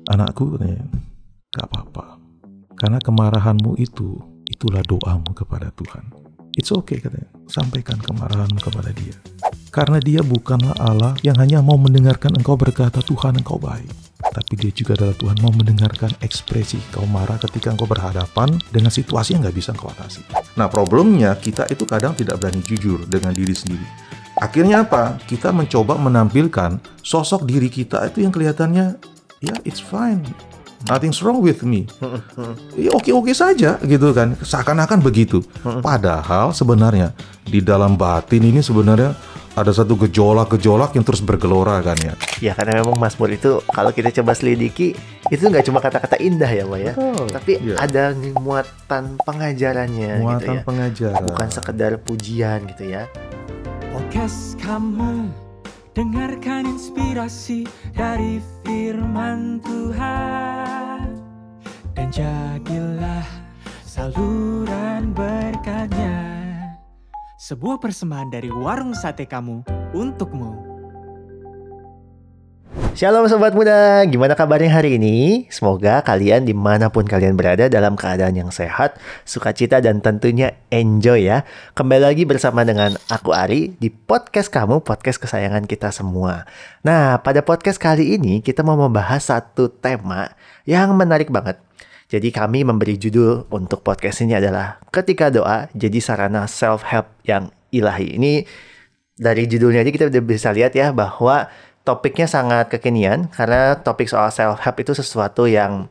Anakku, katanya, gak apa-apa. Karena kemarahanmu itulah doamu kepada Tuhan. It's okay, katanya. Sampaikan kemarahanmu kepada dia. Karena dia bukanlah Allah yang hanya mau mendengarkan engkau berkata, Tuhan engkau baik. Tapi dia juga adalah Tuhan mau mendengarkan ekspresi kau marah ketika engkau berhadapan dengan situasi yang gak bisa engkau atasi. Nah, problemnya kita itu kadang tidak berani jujur dengan diri sendiri. Akhirnya apa? Kita mencoba menampilkan sosok diri kita itu yang kelihatannya, ya it's fine, nothing's wrong with me. Ya oke-oke saja gitu kan. Seakan-akan begitu. Padahal sebenarnya di dalam batin ini sebenarnya ada satu gejolak-gejolak yang terus bergelora kan ya. Ya karena memang Mazmur itu kalau kita coba selidiki itu nggak cuma kata-kata indah ya Pak ya, tapi ada muatan pengajarannya Muatan gitu ya. pengajaran. Bukan sekedar pujian gitu ya. Podcast kamu dengarkan inspirasi dari firman Tuhan, dan jadilah saluran berkatnya. Sebuah persembahan dari warung sate kamu untukmu. Shalom Sobat Muda, gimana kabarnya hari ini? Semoga kalian dimanapun kalian berada dalam keadaan yang sehat, sukacita dan tentunya enjoy ya. Kembali lagi bersama dengan aku Ari di podcast kamu, podcast kesayangan kita semua. Nah, pada podcast kali ini kita mau membahas satu tema yang menarik banget. Jadi kami memberi judul untuk podcast ini adalah Ketika Doa Jadi Sarana Self-Help yang Ilahi. Ini dari judulnya aja kita udah bisa lihat ya bahwa topiknya sangat kekinian, karena topik soal self-help itu sesuatu yang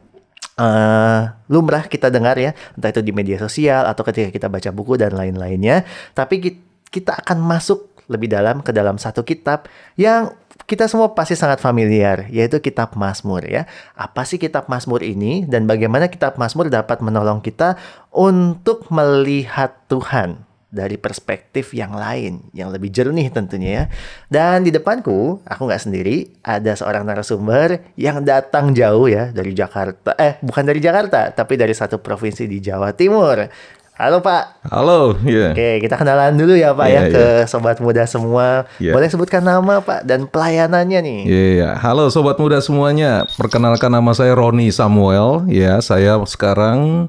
lumrah kita dengar ya, entah itu di media sosial atau ketika kita baca buku dan lain-lainnya. Tapi kita akan masuk lebih dalam ke dalam satu kitab yang kita semua pasti sangat familiar, yaitu kitab Mazmur ya. Apa sih kitab Mazmur ini dan bagaimana kitab Mazmur dapat menolong kita untuk melihat Tuhan dari perspektif yang lain, yang lebih jernih tentunya ya. Dan di depanku, aku nggak sendiri, ada seorang narasumber yang datang jauh ya, dari Jakarta. Bukan dari Jakarta, tapi dari satu provinsi di Jawa Timur. Halo Pak. Halo, ya. Oke, kita kenalan dulu ya Pak ke Sobat Muda semua. Boleh sebutkan nama Pak dan pelayanannya nih. Iya, halo Sobat Muda semuanya. Perkenalkan, nama saya Roni Samuel. Ya, saya sekarang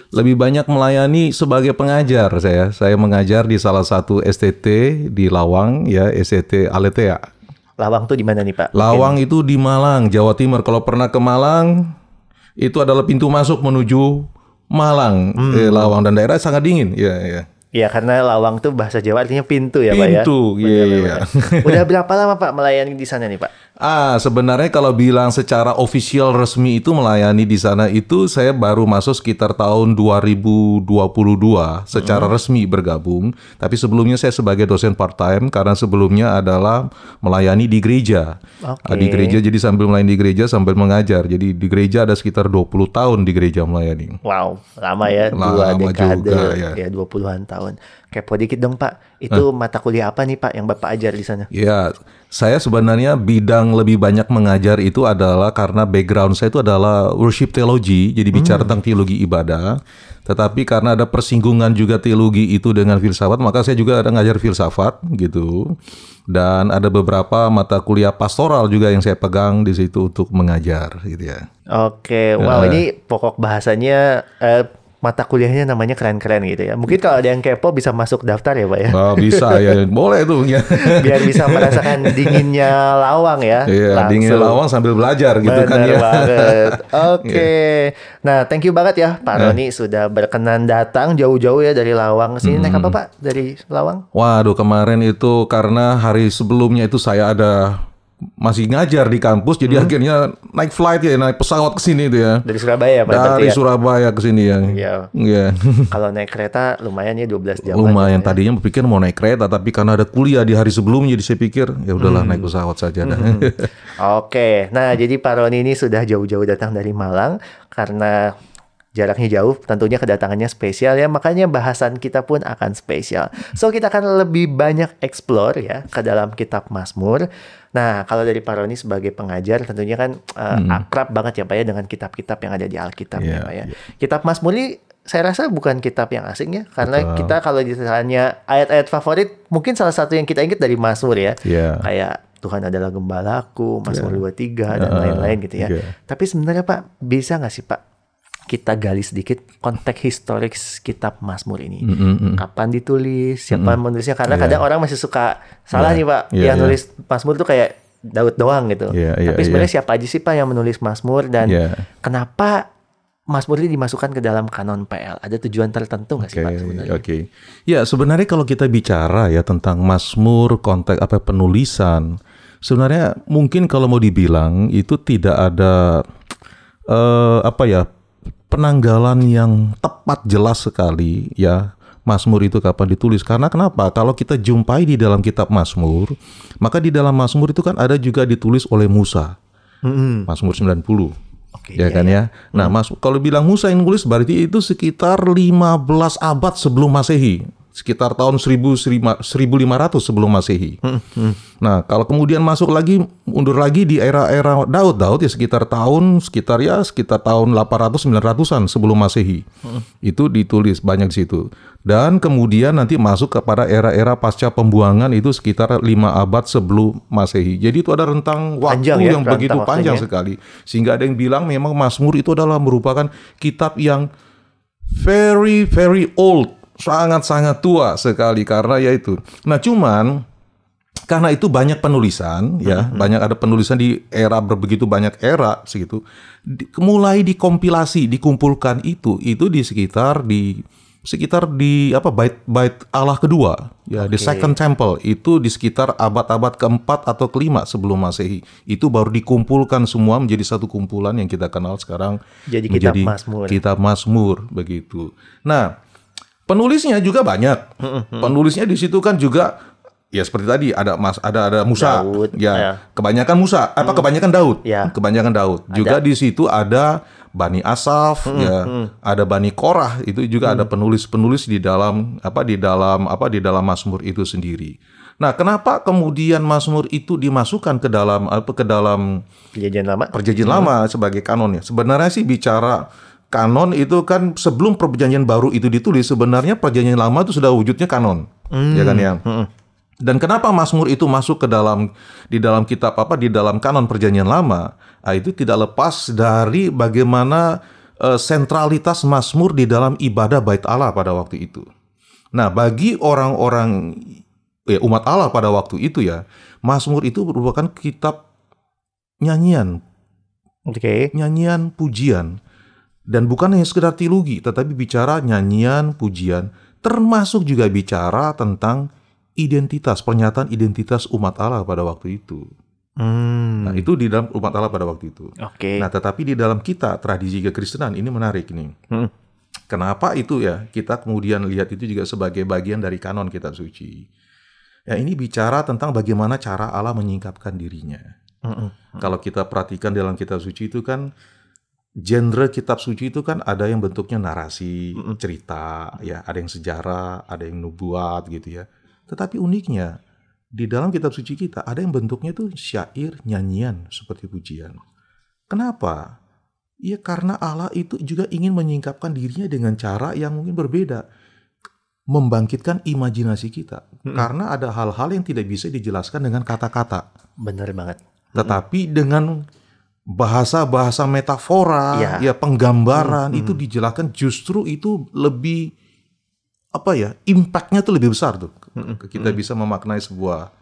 lebih banyak melayani sebagai pengajar. Saya mengajar di salah satu STT di Lawang ya, STT Aletea. Lawang tuh di mana nih Pak? Lawang itu di Malang, Jawa Timur. Kalau pernah ke Malang, itu adalah pintu masuk menuju Malang. Lawang dan daerah sangat dingin. Iya. Iya, karena Lawang tuh bahasa Jawa artinya pintu ya Pak ya. Pintu, iya. Udah berapa lama Pak melayani di sana nih Pak? Sebenarnya kalau bilang secara official resmi itu melayani di sana itu saya baru masuk sekitar tahun 2022 secara resmi bergabung. Tapi sebelumnya saya sebagai dosen part-time karena sebelumnya adalah melayani di gereja. Di gereja, jadi sambil melayani di gereja sambil mengajar. Jadi di gereja ada sekitar 20 tahun di gereja melayani. Wow, lama ya, dua dekade juga, ya 20-an tahun. Kepo dikit dong Pak, itu mata kuliah apa nih Pak yang Bapak ajar di sana? Ya, saya sebenarnya bidang lebih banyak mengajar itu adalah karena background saya itu adalah worship theology, jadi bicara tentang teologi ibadah. Tetapi karena ada persinggungan juga teologi itu dengan filsafat, maka saya juga ada ngajar filsafat gitu. Dan ada beberapa mata kuliah pastoral juga yang saya pegang di situ untuk mengajar gitu ya. Oke, wow, ini pokok bahasanya mata kuliahnya namanya keren-keren gitu ya. Mungkin kalau ada yang kepo bisa masuk daftar ya Pak ya. Bisa ya, boleh tuh ya. Biar bisa merasakan dinginnya Lawang ya. Iya, dinginnya Lawang sambil belajar gitu. Bener kan ya. Banget. Oke. Nah, thank you banget ya Pak Roni sudah berkenan datang jauh-jauh ya dari Lawang ke sini. Naik apa Pak dari Lawang? Waduh, kemarin itu karena hari sebelumnya itu saya masih ngajar di kampus, jadi akhirnya naik flight ya, naik pesawat ke sini itu ya. Dari Surabaya Pak? Dari Surabaya ke sini ya. Iya. Kalau naik kereta lumayan ya 12 jam. Lumayan, tadinya berpikir mau naik kereta, tapi karena ada kuliah di hari sebelumnya, jadi saya pikir ya udahlah naik pesawat saja. Oke. Nah, jadi Pak Roni ini sudah jauh-jauh datang dari Malang karena jaraknya jauh, tentunya kedatangannya spesial ya, makanya bahasan kita pun akan spesial. So, kita akan lebih banyak explore ya ke dalam kitab Mazmur. Nah, kalau dari Pak Roni sebagai pengajar tentunya kan akrab banget ya Pak ya dengan kitab-kitab yang ada di Alkitab ya Pak ya. Kitab Mazmur ini saya rasa bukan kitab yang asing ya, karena kita kalau ditanya ayat-ayat favorit, mungkin salah satu yang kita ingat dari Mazmur ya. Kayak Tuhan adalah gembalaku, Mazmur 23 dan lain-lain gitu ya. Tapi sebenarnya Pak, bisa nggak sih Pak kita gali sedikit konteks historis kitab Mazmur ini? Kapan ditulis, siapa menulisnya? Karena kadang orang masih suka salah nih Pak, yang nulis Mazmur tuh kayak Daud doang gitu. Tapi sebenarnya siapa aja sih Pak yang menulis Mazmur, dan kenapa Mazmur ini dimasukkan ke dalam kanon PL? Ada tujuan tertentu nggak sih Pak sebenarnya? Ya, sebenarnya kalau kita bicara ya tentang Mazmur, konteks penulisan, sebenarnya mungkin kalau mau dibilang itu tidak ada penanggalan yang tepat jelas sekali ya Mazmur itu kapan ditulis. Karena kenapa? Kalau kita jumpai di dalam kitab Mazmur, maka di dalam Mazmur itu kan ada juga ditulis oleh Musa. Mazmur 90. Ya. Nah, kalau bilang Musa yang nulis berarti itu sekitar 15 abad sebelum Masehi. Sekitar tahun 1500 sebelum Masehi. Nah, kalau kemudian mundur lagi di era-era Daud ya sekitar tahun 800-900-an sebelum Masehi. Itu ditulis banyak di situ. Dan kemudian nanti masuk kepada era-era pasca pembuangan itu sekitar 5 abad sebelum Masehi. Jadi itu ada rentang waktu yang begitu panjang sekali. Sehingga ada yang bilang memang Mazmur itu adalah merupakan kitab yang very very old. Sangat-sangat tua sekali karena ya itu. Nah, cuman karena itu banyak penulisan ya, banyak ada penulisan di era begitu banyak era segitu. Mulai dikompilasi, dikumpulkan itu di sekitar bait Allah kedua ya, the second temple itu di sekitar abad-abad keempat atau kelima sebelum Masehi. Itu baru dikumpulkan semua menjadi satu kumpulan yang kita kenal sekarang menjadi kitab Mazmur begitu. Nah, penulisnya juga banyak. Penulisnya di situ kan juga ya seperti tadi ada Musa, Daud, kebanyakan Musa, kebanyakan Daud, kebanyakan Daud. Juga di situ ada Bani Asaf, ada Bani Korah, itu juga ada penulis-penulis di dalam Mazmur itu sendiri. Nah, kenapa kemudian Mazmur itu dimasukkan ke dalam Perjanjian Lama sebagai kanonnya? Sebenarnya sih bicara kanon itu kan sebelum Perjanjian Baru itu ditulis, sebenarnya Perjanjian Lama itu sudah wujudnya kanon, ya kan ya. Dan kenapa Mazmur itu masuk di dalam kitab di dalam kanon Perjanjian Lama? Nah, itu tidak lepas dari bagaimana sentralitas Mazmur di dalam ibadah Bait Allah pada waktu itu. Nah, bagi orang-orang umat Allah pada waktu itu ya, Mazmur itu merupakan kitab nyanyian, nyanyian pujian. Dan bukan hanya sekedar teologi, tetapi bicara nyanyian, pujian, termasuk juga bicara tentang identitas, pernyataan identitas umat Allah pada waktu itu. Nah, itu di dalam umat Allah pada waktu itu. Nah, tetapi di dalam kita, tradisi kekristenan, ini menarik nih. Kenapa itu ya, kita kemudian lihat itu juga sebagai bagian dari kanon kitab suci. Ya, ini bicara tentang bagaimana cara Allah menyingkapkan dirinya. Kalau kita perhatikan dalam kitab suci itu kan, genre kitab suci itu kan ada yang bentuknya narasi, cerita, ya, ada yang sejarah, ada yang nubuat gitu ya. Tetapi uniknya di dalam kitab suci kita ada yang bentuknya tuh syair, nyanyian seperti pujian. Kenapa? Ya karena Allah itu juga ingin menyingkapkan dirinya dengan cara yang mungkin berbeda, membangkitkan imajinasi kita. Karena ada hal-hal yang tidak bisa dijelaskan dengan kata-kata. Benar banget. Tetapi dengan bahasa-bahasa metafora, ya penggambaran itu dijelaskan, justru itu lebih impact-nya tuh lebih besar tuh. Kita bisa memaknai sebuah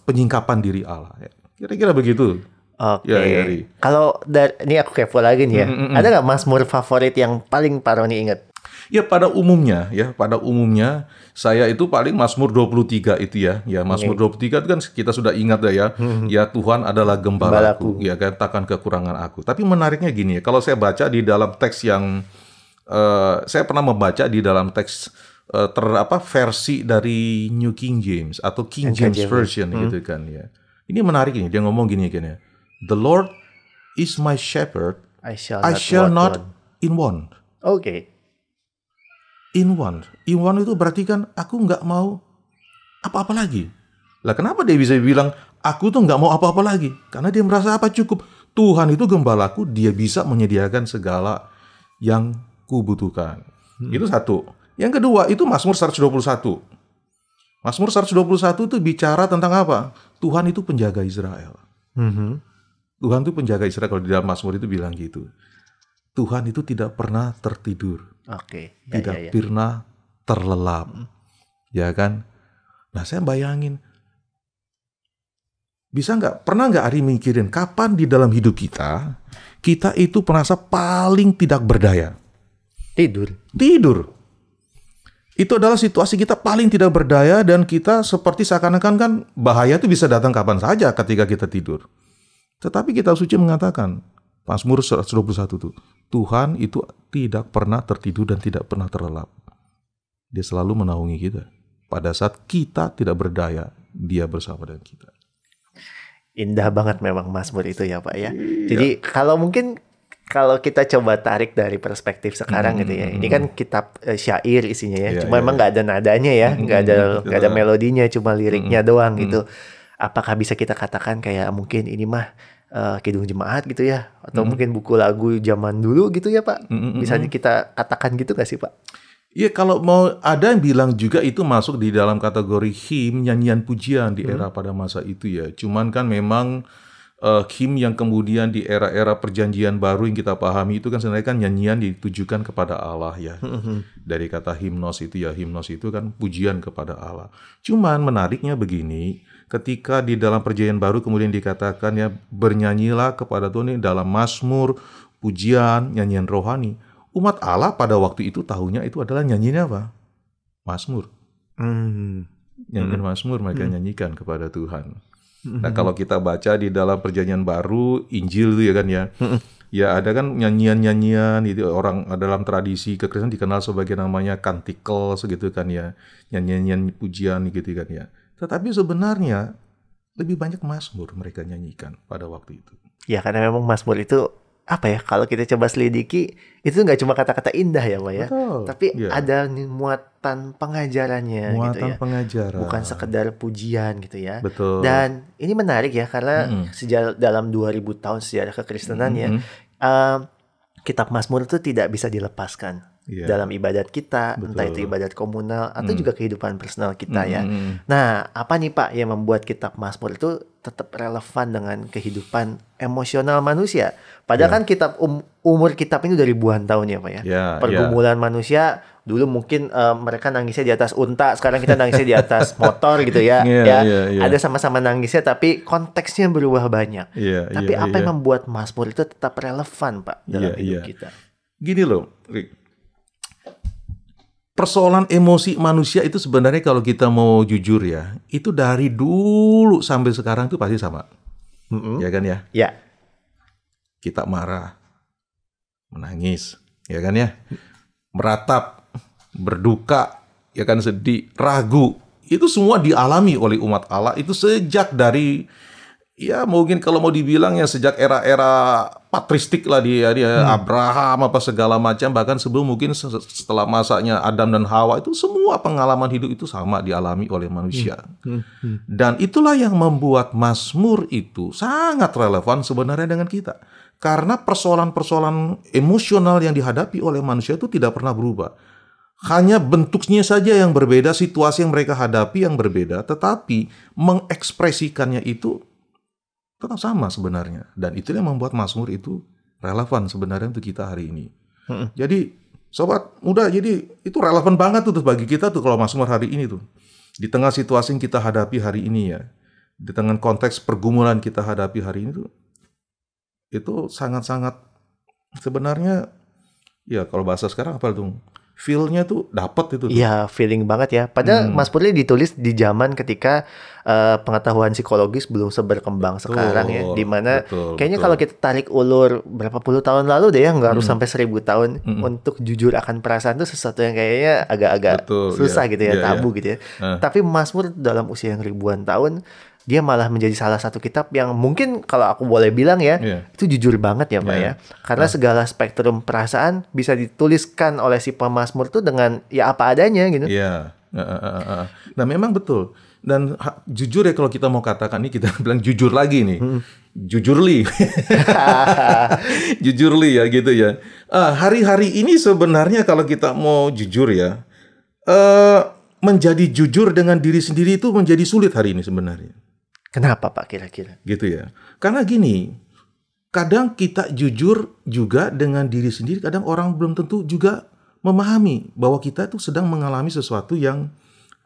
penyingkapan diri Allah. Ya. Kira-kira begitu. Kalau ini aku kepo lagi nih ya. Ada nggak Mazmur favorit yang paling Pak Roni ingat? Ya pada umumnya saya itu paling Mazmur 23 itu ya. Ya Mazmur 23 itu kan kita sudah ingat ya. Ya Tuhan adalah gembalaku. Ya kan, takkan kekurangan aku. Tapi menariknya gini ya, kalau saya baca di dalam teks yang saya pernah membaca di dalam teks versi dari New King James atau King James Version gitu kan ya. Ini menarik ini, dia ngomong gini kan ya. The Lord is my shepherd, I shall not in want. In want itu berarti kan aku nggak mau apa-apa lagi. Lah kenapa dia bisa bilang aku tuh nggak mau apa-apa lagi? Karena dia merasa cukup. Tuhan itu gembalaku, dia bisa menyediakan segala yang kubutuhkan. Itu satu. Yang kedua itu Mazmur 121. Mazmur 121 itu bicara tentang apa? Tuhan itu penjaga Israel. Tuhan itu penjaga Israel. Kalau di dalam Mazmur itu bilang gitu. Tuhan itu tidak pernah tertidur. Tidak pernah terlelap. Ya kan? Nah saya bayangin. Pernah nggak Ari mikirin kapan di dalam hidup kita itu merasa paling tidak berdaya? Tidur. Itu adalah situasi kita paling tidak berdaya dan kita seperti seakan-akan kan bahaya itu bisa datang kapan saja ketika kita tidur. Tetapi kitab suci mengatakan, Mazmur 121 itu, Tuhan itu tidak pernah tertidur dan tidak pernah terlelap. Dia selalu menaungi kita. Pada saat kita tidak berdaya, dia bersama dengan kita. Indah banget memang Mazmur itu ya Pak ya. Jadi kalau kita coba tarik dari perspektif sekarang gitu ya, ini kan kitab syair isinya ya, cuma emang nggak ada nadanya ya, nggak ada melodinya, cuma liriknya doang gitu. Apakah bisa kita katakan kayak mungkin ini mah Kidung Jemaat gitu ya, atau mungkin buku lagu zaman dulu gitu ya Pak? Bisa kita katakan gitu nggak sih Pak? Iya, kalau mau ada yang bilang juga itu masuk di dalam kategori him, nyanyian pujian di era pada masa itu ya. Cuman kan memang him yang kemudian di era-era perjanjian baru yang kita pahami itu kan sebenarnya kan nyanyian ditujukan kepada Allah ya. Dari kata himnos itu kan pujian kepada Allah. Cuman menariknya begini, ketika di dalam perjanjian baru kemudian dikatakan ya bernyanyilah kepada Tuhan dalam mazmur, pujian, nyanyian rohani. Umat Allah pada waktu itu tahunya itu adalah nyanyian apa? Mazmur. Nyanyian mazmur mereka nyanyikan kepada Tuhan. Nah kalau kita baca di dalam perjanjian baru Injil itu ya kan ya, ya ada kan nyanyian-nyanyian itu orang dalam tradisi kekristenan dikenal sebagai namanya kantikel segitu kan ya, nyanyian pujian gitu kan ya. Tetapi sebenarnya lebih banyak mazmur mereka nyanyikan pada waktu itu. Ya karena memang mazmur itu apa ya, kalau kita coba selidiki itu nggak cuma kata-kata indah ya Pak ya, tapi ada muatan pengajarannya gitu ya, pengajaran, bukan sekedar pujian gitu ya. Betul. Dan ini menarik ya karena dalam 2000 tahun sejarah kekristenan ya, kitab Mazmur itu tidak bisa dilepaskan dalam ibadat kita. Betul. Entah itu ibadat komunal atau juga kehidupan personal kita ya. Nah apa nih Pak yang membuat kitab Mazmur itu tetap relevan dengan kehidupan emosional manusia? Padahal kan umur kitab ini udah ribuan tahun ya Pak ya. Pergumulan manusia dulu mungkin mereka nangisnya di atas unta, sekarang kita nangisnya di atas motor gitu ya. Ada sama-sama nangisnya tapi konteksnya berubah banyak. Tapi apa yang membuat Mazmur itu tetap relevan Pak dalam hidup kita? Gini loh, Rick. Persoalan emosi manusia itu sebenarnya kalau kita mau jujur ya, itu dari dulu sampai sekarang itu pasti sama. Ya kan ya? Ya. Kita marah, menangis, ya kan ya? Meratap, berduka, ya kan, sedih, ragu. Itu semua dialami oleh umat Allah itu sejak dari, ya mungkin kalau mau dibilang ya sejak era-era patristik lah dia Abraham apa segala macam, bahkan sebelum mungkin setelah masanya Adam dan Hawa, itu semua pengalaman hidup itu sama dialami oleh manusia. Dan itulah yang membuat Mazmur itu sangat relevan sebenarnya dengan kita. Karena persoalan-persoalan emosional yang dihadapi oleh manusia itu tidak pernah berubah. Hanya bentuknya saja yang berbeda, situasi yang mereka hadapi yang berbeda, tetapi mengekspresikannya itu tetap sama sebenarnya. Dan itu yang membuat Mazmur itu relevan sebenarnya untuk kita hari ini. Jadi sobat muda, jadi itu relevan banget tuh bagi kita tuh kalau Mazmur hari ini tuh. Di tengah situasi yang kita hadapi hari ini ya, di tengah konteks pergumulan kita hadapi hari ini tuh, itu sangat-sangat sebenarnya ya kalau bahasa sekarang apa tuh? Feel-nya tuh dapat itu. Iya, feeling banget ya. Padahal Mazmur ini ditulis di zaman ketika pengetahuan psikologis belum seberkembang sekarang ya. Dimana kayaknya kalau kita tarik ulur berapa puluh tahun lalu deh ya, nggak harus sampai 1000 tahun untuk jujur akan perasaan itu sesuatu yang kayaknya agak-agak susah gitu ya, tabu gitu ya. Tapi Mazmur dalam usia yang ribuan tahun, dia malah menjadi salah satu kitab yang mungkin kalau aku boleh bilang ya, itu jujur banget ya Pak ya. Karena segala spektrum perasaan bisa dituliskan oleh si pemazmur itu dengan ya apa adanya gitu. Nah memang betul. Dan jujur ya kalau kita mau katakan ini, kita bilang jujur lagi nih. Jujurli. Jujurli ya gitu ya. Hari-hari ini sebenarnya kalau kita mau jujur ya, menjadi jujur dengan diri sendiri itu menjadi sulit hari ini sebenarnya. Kenapa Pak kira-kira? Gitu ya. Karena gini, kadang kita jujur juga dengan diri sendiri, kadang orang belum tentu juga memahami bahwa kita itu sedang mengalami sesuatu yang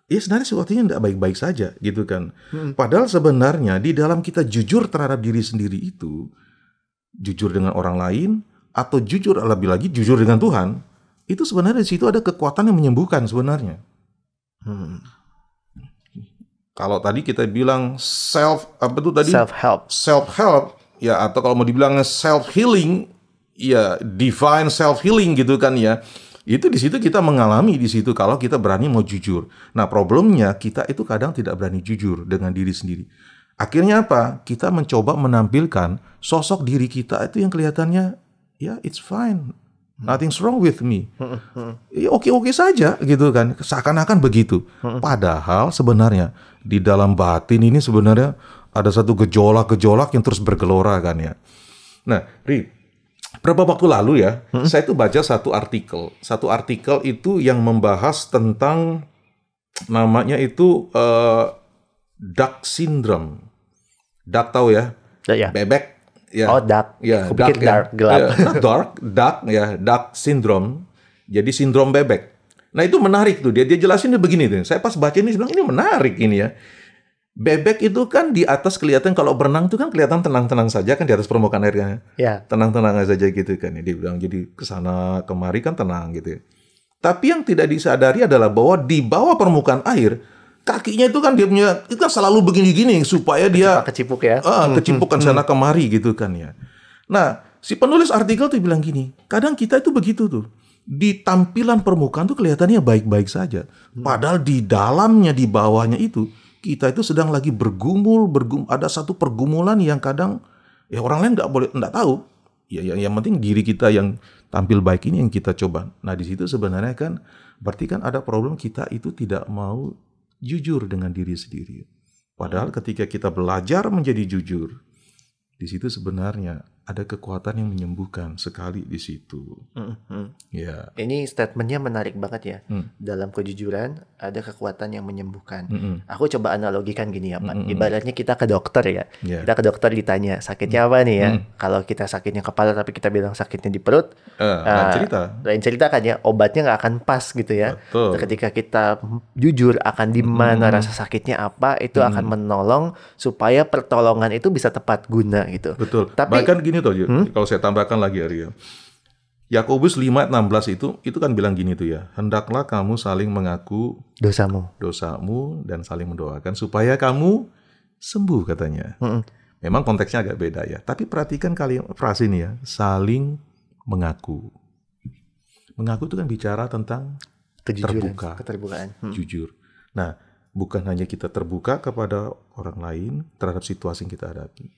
ya sebenarnya sesuatunya tidak baik-baik saja gitu kan. Padahal sebenarnya di dalam kita jujur terhadap diri sendiri itu, jujur dengan orang lain atau jujur lebih lagi jujur dengan Tuhan, itu sebenarnya di situ ada kekuatan yang menyembuhkan sebenarnya. Kalau tadi kita bilang self help ya, atau kalau mau dibilang self healing ya, divine self healing gitu kan ya. Itu di situ kita mengalami di situ kalau kita berani mau jujur. Nah, problemnya kita itu kadang tidak berani jujur dengan diri sendiri. Akhirnya apa? Kita mencoba menampilkan sosok diri kita itu yang kelihatannya ya it's fine. Nothing's wrong with me. Ya, oke-oke saja gitu kan. Seakan-akan begitu. Padahal sebenarnya di dalam batin ini sebenarnya ada satu gejolak-gejolak yang terus bergelora kan ya. Nah, berapa waktu lalu ya, saya itu baca satu artikel. Satu artikel itu yang membahas tentang namanya itu duck syndrome. Duck tahu ya? Ya. Bebek. Ya. Oh, duck. Ya, Aku pikir dark, gelap. Ya, not dark, duck ya, duck syndrome. Jadi sindrom bebek. Nah, itu menarik tuh. Dia jelasin dia begini tuh. Saya pas baca ini bilang ini menarik ini ya. Bebek itu kan di atas kelihatan kalau berenang itu kan kelihatan tenang-tenang saja kan di atas permukaan airnya. Ya. Tenang-tenang saja gitu kan. Dia bilang jadi kesana kemari kan tenang gitu. Tapi yang tidak disadari adalah bahwa di bawah permukaan air kakinya itu kan dia punya itu kan selalu begini-gini supaya dia kecipuk ya. Kecipukkan sana kemari gitu kan ya. Nah, si penulis artikel tuh bilang gini, kadang kita itu begitu tuh. Di tampilan permukaan tuh kelihatannya baik-baik saja. Padahal di dalamnya, di bawahnya itu kita itu sedang lagi bergumul, ada satu pergumulan yang kadang ya orang lain nggak tahu. Ya yang penting diri kita yang tampil baik ini yang kita coba. Nah, di situ sebenarnya kan berarti kan ada problem kita itu tidak mau jujur dengan diri sendiri. Padahal ketika kita belajar menjadi jujur, di situ sebenarnya ada kekuatan yang menyembuhkan sekali di situ. Ya. Ini statementnya menarik banget ya. Dalam kejujuran ada kekuatan yang menyembuhkan. Aku coba analogikan gini ya Pak. Ibaratnya kita ke dokter ya. Kita ke dokter ditanya sakitnya apa nih ya. Kalau kita sakitnya kepala tapi kita bilang sakitnya di perut. Lain cerita kan ya. Obatnya nggak akan pas gitu ya. Betul. Ketika kita jujur akan di mana rasa sakitnya apa, itu akan menolong supaya pertolongan itu bisa tepat guna gitu. Betul. Tapi bahkan gini toh, kalau saya tambahkan lagi Arya. Yakobus 5:16 itu kan bilang gini tuh ya. Hendaklah kamu saling mengaku dosamu dan saling mendoakan supaya kamu sembuh katanya. Memang konteksnya agak beda ya. Tapi perhatikan frase ini ya. Saling mengaku. Mengaku itu kan bicara tentang keterbukaan. Jujur. Nah, bukan hanya kita terbuka kepada orang lain terhadap situasi yang kita hadapi,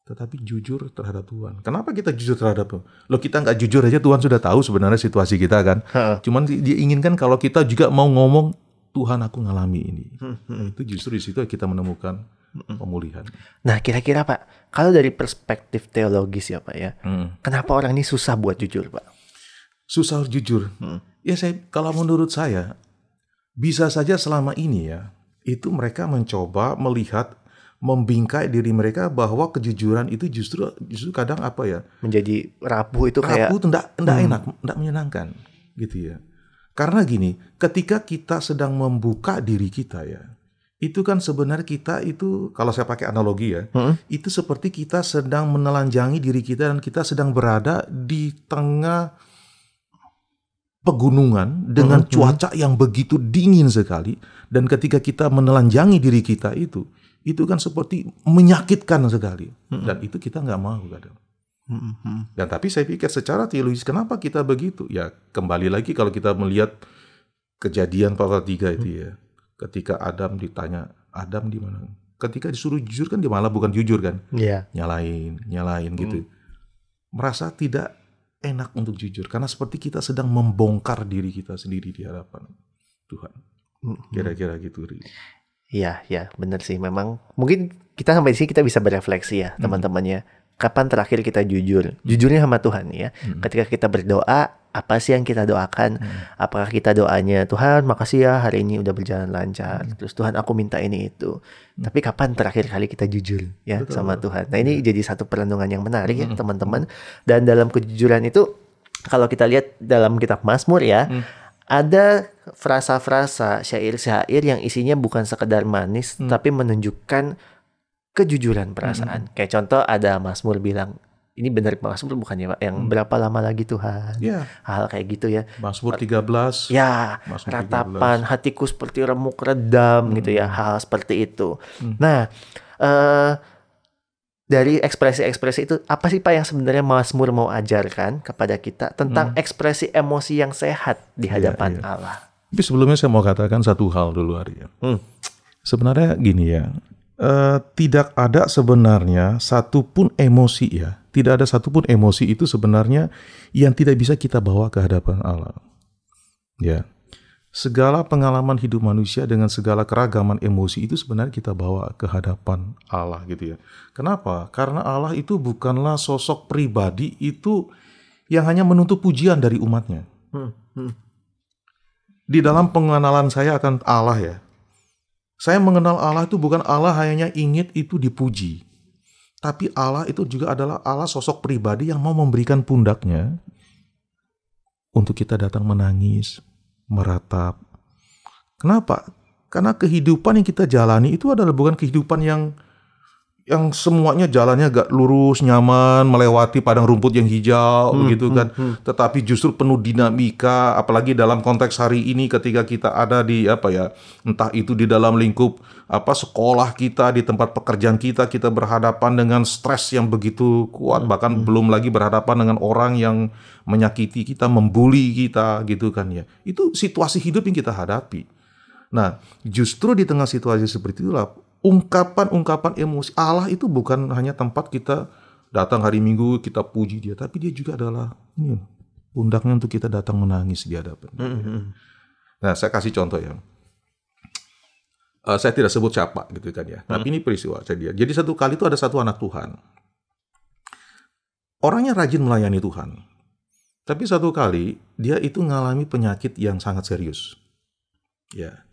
tetapi jujur terhadap Tuhan. Kenapa kita jujur terhadap Tuhan? Loh, kita nggak jujur aja Tuhan sudah tahu sebenarnya situasi kita kan. Cuman dia inginkan kalau kita juga mau ngomong, Tuhan aku ngalami ini. Itu justru di situ kita menemukan pemulihan. Nah, kira-kira Pak, kalau dari perspektif teologis ya Pak ya, kenapa orang ini susah buat jujur Pak? Susah jujur? Ya kalau menurut saya, bisa saja selama ini ya, itu mereka mencoba melihat, membingkai diri mereka bahwa kejujuran itu justru kadang apa ya, menjadi rapuh itu kayak rapuh, enggak enak, enggak menyenangkan gitu ya. Karena gini, ketika kita sedang membuka diri kita ya, itu kan sebenarnya kita itu, kalau saya pakai analogi ya, itu seperti kita sedang menelanjangi diri kita dan kita sedang berada di tengah pegunungan dengan cuaca yang begitu dingin sekali, dan ketika kita menelanjangi diri kita itu kan seperti menyakitkan sekali, dan itu kita nggak mau kadang. Dan tapi saya pikir secara teologis kenapa kita begitu? Ya kembali lagi kalau kita melihat Kejadian pasal 3 itu ya, ketika Adam ditanya, Adam di mana? Ketika disuruh jujur kan dia malah bukan jujur kan, nyalain gitu, merasa tidak enak untuk jujur karena seperti kita sedang membongkar diri kita sendiri di hadapan Tuhan. Kira-kira gitu. Iya, benar sih. Memang mungkin kita sampai di sini kita bisa berefleksi ya, teman-temannya. Kapan terakhir kita jujur? Jujurnya sama Tuhan ya. Ketika kita berdoa, apa sih yang kita doakan? Apakah kita doanya, Tuhan makasih ya hari ini udah berjalan lancar. Terus Tuhan aku minta ini itu. Tapi kapan terakhir kali kita jujur ya sama Tuhan? Nah ini jadi satu perenungan yang menarik ya teman-teman. Dan dalam kejujuran itu kalau kita lihat dalam kitab Mazmur ya, ada frasa-frasa syair-syair yang isinya bukan sekedar manis, tapi menunjukkan kejujuran perasaan. Kayak contoh ada Mazmur bilang, ini benar Mazmur bukan ya Pak? Yang berapa lama lagi Tuhan? Hal kayak gitu ya. Mazmur 13. Ya, Mazmur ratapan 13. hatiku seperti remuk redam gitu ya. Hal seperti itu. Nah, dari ekspresi-ekspresi itu, apa sih Pak yang sebenarnya Mazmur mau ajarkan kepada kita tentang ekspresi emosi yang sehat di hadapan Allah? Tapi sebelumnya saya mau katakan satu hal dulu Arya. Sebenarnya gini ya, tidak ada sebenarnya satupun emosi ya, tidak ada satupun emosi itu sebenarnya yang tidak bisa kita bawa ke hadapan Allah. Ya, segala pengalaman hidup manusia dengan segala keragaman emosi itu sebenarnya kita bawa ke hadapan Allah gitu ya. Kenapa? Karena Allah itu bukanlah sosok pribadi itu yang hanya menuntut pujian dari umatnya. Di dalam pengenalan saya akan Allah ya, saya mengenal Allah itu bukan Allah hanya ingin itu dipuji. Tapi Allah itu juga adalah Allah sosok pribadi yang mau memberikan pundaknya untuk kita datang menangis, meratap. Kenapa? Karena kehidupan yang kita jalani itu adalah bukan kehidupan yang semuanya jalannya gak lurus, nyaman, melewati padang rumput yang hijau, begitu kan. Tetapi justru penuh dinamika, apalagi dalam konteks hari ini ketika kita ada di entah itu di dalam lingkup sekolah kita, di tempat pekerjaan kita berhadapan dengan stres yang begitu kuat, bahkan belum lagi berhadapan dengan orang yang menyakiti kita, membuli kita, gitu kan ya. Itu situasi hidup yang kita hadapi. Nah, justru di tengah situasi seperti itulah ungkapan-ungkapan emosi Allah itu bukan hanya tempat kita datang hari Minggu kita puji dia, tapi dia juga adalah pundaknya untuk kita datang menangis di hadapan dia. Nah, saya kasih contoh ya. Saya tidak sebut siapa gitu kan ya, tapi ini peristiwa dia. Jadi satu kali itu ada satu anak Tuhan. Orangnya rajin melayani Tuhan. Tapi satu kali dia itu mengalami penyakit yang sangat serius. Ya.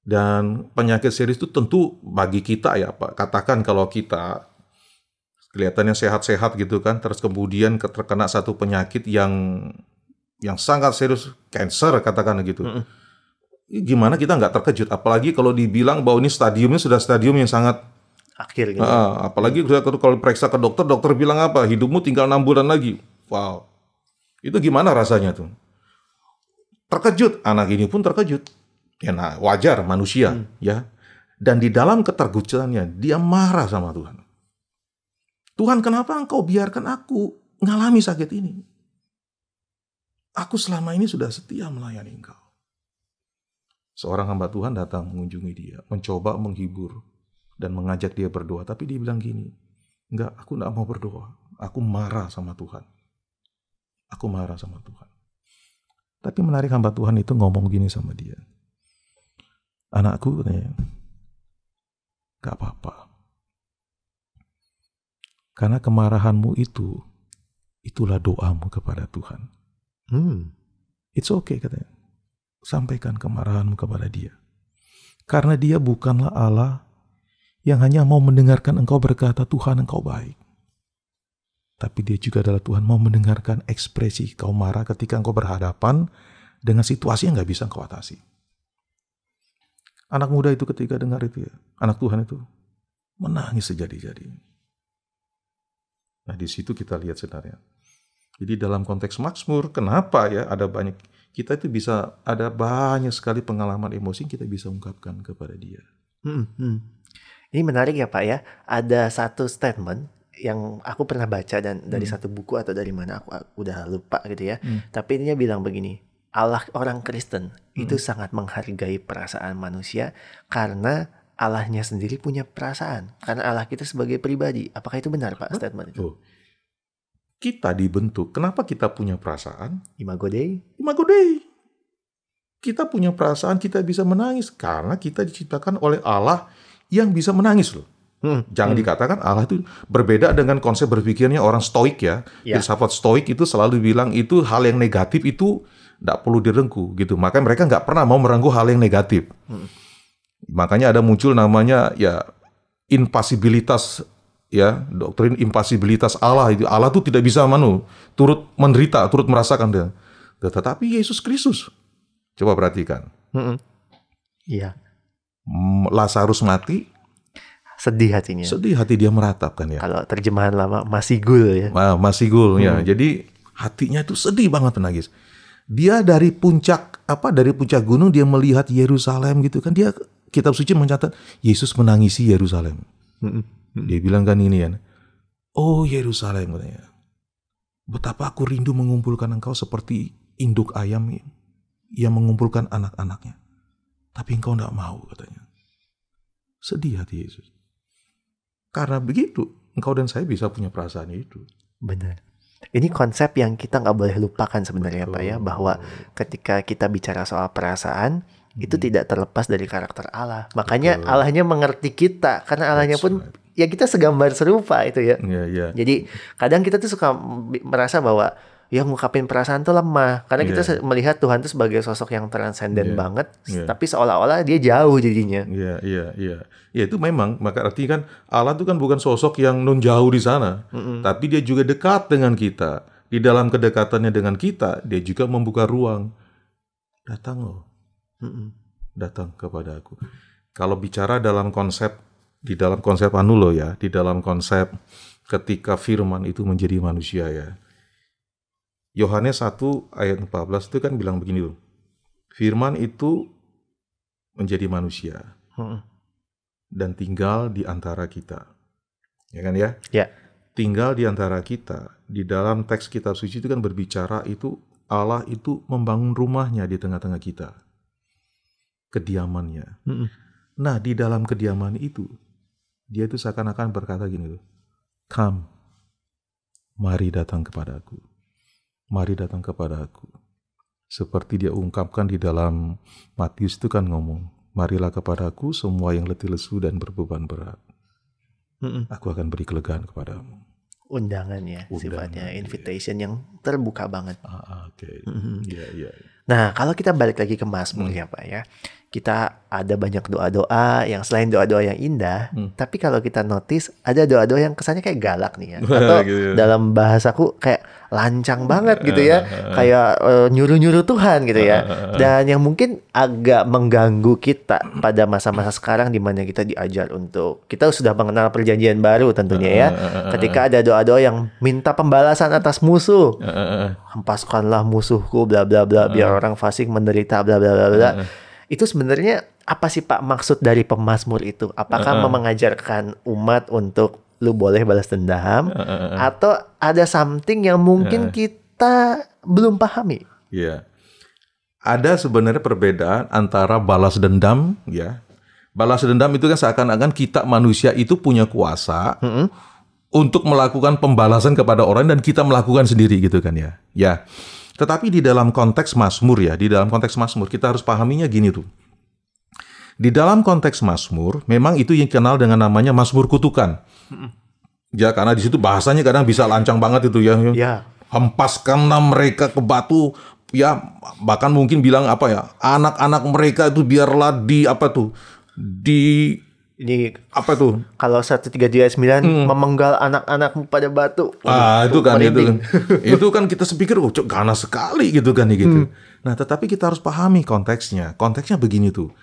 Dan penyakit serius itu tentu bagi kita ya Pak, katakan kalau kita kelihatannya sehat-sehat gitu kan, terus kemudian terkena satu penyakit yang sangat serius, cancer katakan gitu. Gimana kita nggak terkejut, apalagi kalau dibilang bahwa ini stadiumnya sudah stadium yang sangat akhir gitu. Apalagi kalau periksa ke dokter, dokter bilang apa, hidupmu tinggal 6 bulan lagi. Wow, itu gimana rasanya tuh? Terkejut, anak ini pun terkejut. Ya, nah, wajar manusia ya. Dan di dalam keterkejutannya dia marah sama Tuhan. Tuhan, kenapa engkau biarkan aku ngalami sakit ini? Aku selama ini sudah setia melayani engkau. Seorang hamba Tuhan datang mengunjungi dia, mencoba menghibur dan mengajak dia berdoa. Tapi dia bilang gini, enggak, aku enggak mau berdoa. Aku marah sama Tuhan. Aku marah sama Tuhan. Tapi menarik, hamba Tuhan itu ngomong gini sama dia. Anakku, katanya, gak apa-apa. Karena kemarahanmu itulah doamu kepada Tuhan. It's okay, katanya. Sampaikan kemarahanmu kepada dia. Karena dia bukanlah Allah yang hanya mau mendengarkan engkau berkata, Tuhan engkau baik. Tapi dia juga adalah Tuhan mau mendengarkan ekspresi kau marah ketika engkau berhadapan dengan situasi yang gak bisa engkau atasi. Anak muda itu ketika dengar itu ya, anak Tuhan itu menangis sejadi-jadi. Nah, di situ kita lihat sebenarnya. Jadi dalam konteks Mazmur, kenapa ya ada banyak, kita itu bisa ada banyak sekali pengalaman emosi yang kita bisa ungkapkan kepada dia. Ini menarik ya Pak ya. Ada satu statement yang aku pernah baca dan dari satu buku atau dari mana aku udah lupa gitu ya. Tapi dia bilang begini, Allah orang Kristen itu sangat menghargai perasaan manusia karena Allahnya sendiri punya perasaan. Karena Allah kita sebagai pribadi. Apakah itu benar Pak statement itu? Kita dibentuk. Kenapa kita punya perasaan? Imago Dei. Imago Dei. Kita punya perasaan, kita bisa menangis karena kita diciptakan oleh Allah yang bisa menangis loh. Jangan dikatakan Allah itu berbeda dengan konsep berpikirnya orang stoik ya. Filsafat stoik itu selalu bilang itu hal yang negatif itu tidak perlu direngkuh gitu. Makanya mereka nggak pernah mau merengkuh hal yang negatif. Makanya ada muncul namanya ya impasibilitas, ya doktrin impasibilitas Allah. Itu Allah tuh tidak bisa turut menderita, turut merasakan dia. Tetapi Yesus Kristus, coba perhatikan. Iya. Lazarus mati, sedih hatinya. Sedih hati dia meratap kan ya. Kalau terjemahan lama masih gul ya. Masih gul ya. Jadi hatinya itu sedih banget menangis. Dia dari puncak gunung dia melihat Yerusalem gitu kan. Dia kitab suci mencatat Yesus menangisi Yerusalem. Dia bilang kan ini ya. Oh Yerusalem katanya. Betapa aku rindu mengumpulkan engkau seperti induk ayam yang mengumpulkan anak-anaknya. Tapi engkau tidak mau katanya. Sedih hati Yesus. Karena begitu, engkau dan saya bisa punya perasaan itu. Benar. Ini konsep yang kita nggak boleh lupakan sebenarnya Pak ya. Bahwa ketika kita bicara soal perasaan, itu tidak terlepas dari karakter Allah. Makanya Allahnya mengerti kita. Karena Allahnya pun, ya kita segambar serupa itu ya. Jadi kadang kita tuh suka merasa bahwa ya ngungkapin perasaan tuh lemah. Karena kita melihat Tuhan tuh sebagai sosok yang transenden banget. Tapi seolah-olah dia jauh jadinya. Ya itu memang, maka artinya kan Allah itu kan bukan sosok yang jauh di sana. Tapi dia juga dekat dengan kita. Di dalam kedekatannya dengan kita, dia juga membuka ruang. Datang loh. Datang kepada aku. Kalau bicara dalam konsep, di dalam konsep di dalam konsep ketika firman itu menjadi manusia ya. Yohanes 1 ayat 14 itu kan bilang begini loh. Firman itu menjadi manusia. Dan tinggal di antara kita. Ya kan ya? Ya. Tinggal di antara kita. Di dalam teks kitab suci itu kan berbicara itu Allah itu membangun rumahnya di tengah-tengah kita. Kediamannya. Nah, di dalam kediaman itu dia itu seakan-akan berkata gini loh. Come. Mari datang kepadaku. Mari datang kepada aku. Seperti dia ungkapkan di dalam Matius itu kan ngomong, marilah kepadaku semua yang letih lesu dan berbeban berat. Aku akan beri kelegaan kepadamu. Undangan ya, sifatnya invitation yang terbuka banget. Iya. Nah, kalau kita balik lagi ke Mazmur ya Pak ya. Kita ada banyak doa-doa yang selain doa-doa yang indah, tapi kalau kita notice ada doa-doa yang kesannya kayak galak nih ya. Atau dalam bahasaku kayak lancang banget gitu ya. Kayak nyuruh-nyuruh Tuhan gitu ya. Dan yang mungkin agak mengganggu kita pada masa-masa sekarang di mana kita diajar untuk, kita sudah mengenal perjanjian baru tentunya ya. Ketika ada doa-doa yang minta pembalasan atas musuh. Hempaskanlah musuhku bla bla bla biar orang fasik menderita bla bla bla bla. Itu sebenarnya apa sih Pak maksud dari pemazmur itu? Apakah mengajarkan umat untuk lu boleh balas dendam? Atau ada something yang mungkin kita belum pahami? Iya. Ada sebenarnya perbedaan antara balas dendam ya. Balas dendam itu kan seakan-akan kita manusia itu punya kuasa untuk melakukan pembalasan kepada orang dan kita melakukan sendiri gitu kan ya. Ya. Tetapi di dalam konteks Mazmur ya, di dalam konteks Mazmur kita harus pahaminya gini tuh. Di dalam konteks Mazmur, memang itu yang dikenal dengan namanya Mazmur kutukan. Ya, karena di situ bahasanya kadang bisa lancang banget itu ya. Hempaskanlah mereka ke batu, ya bahkan mungkin bilang apa ya, anak-anak mereka itu biarlah Ini apa tuh? Kalau 1:3-9 memenggal anak-anakmu pada batu. Itu kan merinding. Itu kan kita sepikir ganas sekali gitu kan gitu. Nah, tetapi kita harus pahami konteksnya. Konteksnya begini tuh.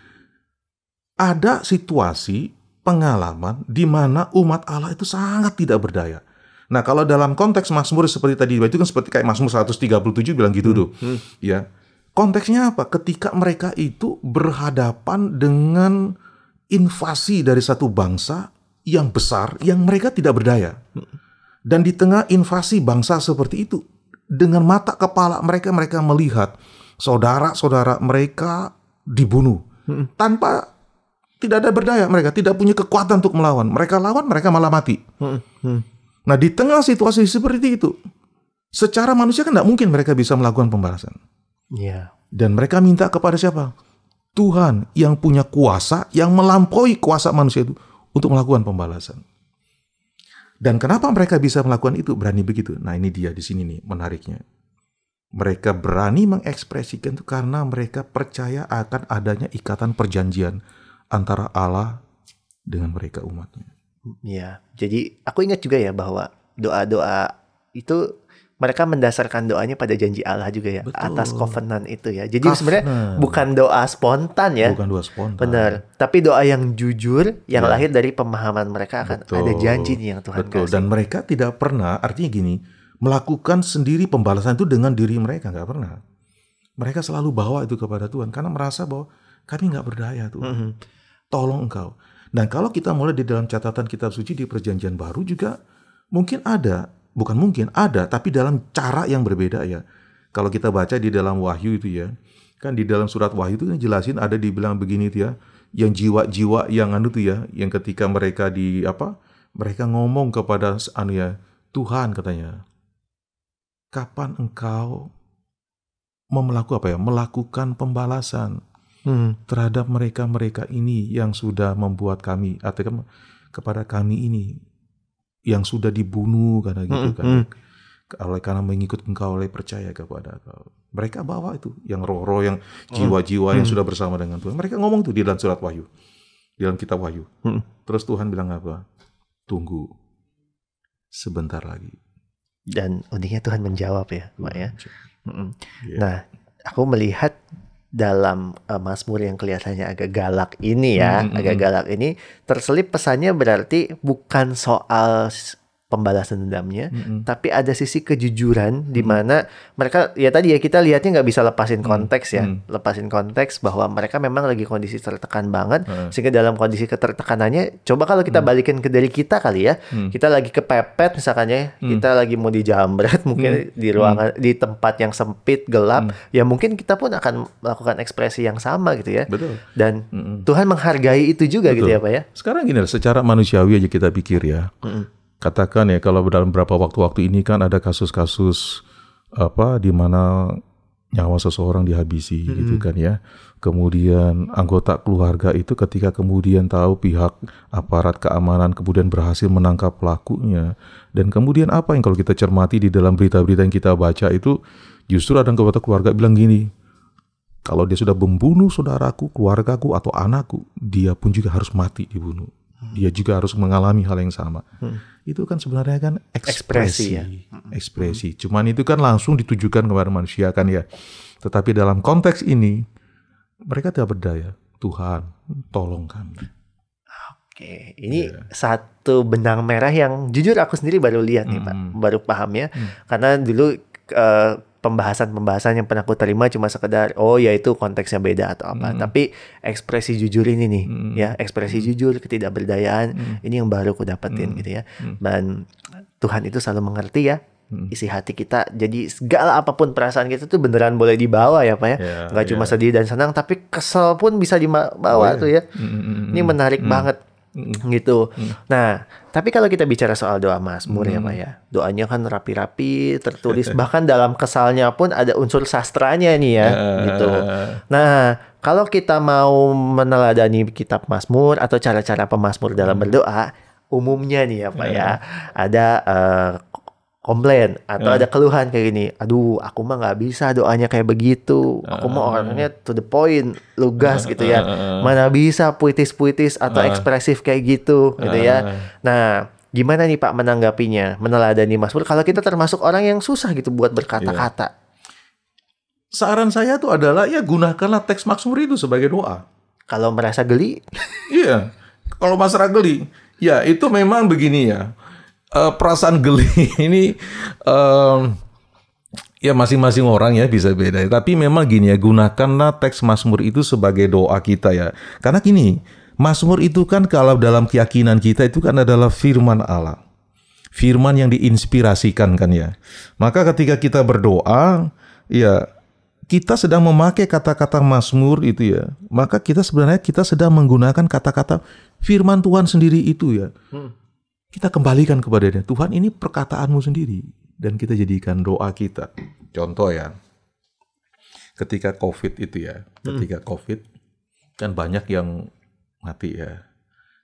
Ada situasi pengalaman di mana umat Allah itu sangat tidak berdaya. Nah, kalau dalam konteks Mazmur seperti tadi itu kan seperti kayak Mazmur 137 bilang gitu tuh. Ya. Konteksnya apa? Ketika mereka itu berhadapan dengan invasi dari satu bangsa yang besar yang mereka tidak berdaya. Dan di tengah invasi bangsa seperti itu, dengan mata kepala mereka melihat saudara-saudara mereka dibunuh tanpa tidak ada berdaya, mereka tidak punya kekuatan untuk melawan. Mereka lawan, mereka malah mati. Nah, di tengah situasi seperti itu, secara manusia kan tidak mungkin mereka bisa melakukan pembalasan. Dan mereka minta kepada siapa? Tuhan yang punya kuasa yang melampaui kuasa manusia itu untuk melakukan pembalasan. Dan kenapa mereka bisa melakukan itu, berani begitu? Nah ini dia di sini nih menariknya. Mereka berani mengekspresikan itu karena mereka percaya akan adanya ikatan perjanjian antara Allah dengan mereka umatnya. Ya, jadi aku ingat juga ya bahwa doa-doa itu mereka mendasarkan doanya pada janji Allah juga ya. Betul. Atas covenant itu ya. Jadi sebenarnya bukan doa spontan ya. Bukan doa spontan. Benar. Tapi doa yang jujur, yang lahir dari pemahaman mereka akan ada janji nih yang Tuhan kasih. Dan mereka tidak pernah, artinya gini, melakukan sendiri pembalasan itu dengan diri mereka, nggak pernah. Mereka selalu bawa itu kepada Tuhan karena merasa bahwa kami nggak berdaya Tuhan. Tolong Engkau. Dan kalau kita mulai di dalam catatan kitab suci di Perjanjian Baru juga mungkin ada. Bukan mungkin, ada, tapi dalam cara yang berbeda ya. Kalau kita baca di dalam Wahyu itu ya, kan di dalam surat Wahyu itu jelasin ada dibilang begini itu ya, yang jiwa-jiwa yang tuh ya, yang ketika mereka mereka ngomong kepada Tuhan katanya, kapan Engkau melakukan pembalasan terhadap mereka ini yang sudah membuat kami, atau kepada kami ini yang sudah dibunuh karena gitu kan, karena mengikut Engkau, oleh percaya kepada Engkau. Mereka bawa itu yang roh-roh, yang jiwa-jiwa yang sudah bersama dengan Tuhan. Mereka ngomong tuh di dalam surat Wahyu, di dalam kitab Wahyu. Terus Tuhan bilang apa? Tunggu sebentar lagi. Dan uniknya Tuhan menjawab ya, Pak ya. Nah, aku melihat dalam Mazmur yang kelihatannya agak galak ini ya, agak galak ini terselip pesannya berarti bukan soal pembalasan dendamnya, tapi ada sisi kejujuran di mana mereka ya tadi ya kita lihatnya nggak bisa lepasin konteks ya, lepasin konteks bahwa mereka memang lagi kondisi tertekan banget, sehingga dalam kondisi ketertekanannya, coba kalau kita balikin ke dari kita kali ya, kita lagi kepepet misalkan ya, kita lagi mau dijamret mungkin di ruangan, di tempat yang sempit gelap, ya mungkin kita pun akan melakukan ekspresi yang sama gitu ya. Betul. Dan Tuhan menghargai itu juga. Betul. Gitu ya Pak ya. Sekarang gini, secara manusiawi aja kita pikir ya. Katakan ya, kalau dalam beberapa waktu-waktu ini kan ada kasus-kasus di mana nyawa seseorang dihabisi gitu kan ya. Kemudian anggota keluarga itu ketika kemudian tahu pihak aparat keamanan kemudian berhasil menangkap pelakunya. Dan kemudian apa yang kalau kita cermati di dalam berita-berita yang kita baca itu, justru ada anggota keluarga bilang gini, kalau dia sudah membunuh saudaraku, keluargaku atau anakku, dia pun juga harus mati dibunuh. Dia juga harus mengalami hal yang sama. Itu kan sebenarnya kan ekspresi ya. Ekspresi. Cuman itu kan langsung ditujukan kepada manusia kan ya. Tetapi dalam konteks ini mereka tidak berdaya. Tuhan, tolong kami. Oke, ini satu benang merah yang jujur aku sendiri baru lihat nih Pak, baru paham ya. Karena dulu pembahasan yang pernah aku terima cuma sekedar ya itu konteksnya beda atau apa. Tapi ekspresi jujur ini nih ya, ekspresi jujur, ketidakberdayaan, ini yang baru aku dapetin gitu ya. Dan Tuhan itu selalu mengerti ya isi hati kita. Jadi segala apapun perasaan kita tuh beneran boleh dibawa ya Pak ya. Nggak cuma sedih dan senang, tapi kesel pun bisa dibawa tuh ya. Ini menarik banget gitu. Nah, tapi kalau kita bicara soal doa Mazmur ya Pak ya, doanya kan rapi-rapi, tertulis, bahkan dalam kesalnya pun ada unsur sastranya nih ya, gitu. Nah, kalau kita mau meneladani kitab Mazmur atau cara-cara pemazmur dalam berdoa, umumnya nih ya Pak ya, ada komplain atau ada keluhan kayak gini, aduh aku mah nggak bisa doanya kayak begitu, aku mah orangnya to the point, lugas gitu ya, mana bisa puitis-puitis atau ekspresif kayak gitu gitu ya. Nah, gimana nih Pak menanggapinya, meneladani Mazmur kalau kita termasuk orang yang susah gitu buat berkata-kata? Saran saya tuh adalah ya gunakanlah teks Mazmur itu sebagai doa. Kalau merasa geli? Iya, kalau merasa geli, ya itu memang begini ya. Perasaan geli ini ya masing-masing orang ya bisa beda. Tapi memang gini ya, gunakanlah teks Mazmur itu sebagai doa kita ya. Karena gini, Mazmur itu kan kalau dalam keyakinan kita itu kan adalah firman Allah. Firman yang diinspirasikan kan ya. Maka ketika kita berdoa, ya kita sedang memakai kata-kata Mazmur itu ya. Maka kita sedang menggunakan kata-kata firman Tuhan sendiri itu ya. Kita kembalikan kepada Dia. Tuhan, ini perkataanmu sendiri. Dan kita jadikan doa kita. Contoh ya, ketika COVID itu ya, ketika COVID kan banyak yang mati ya.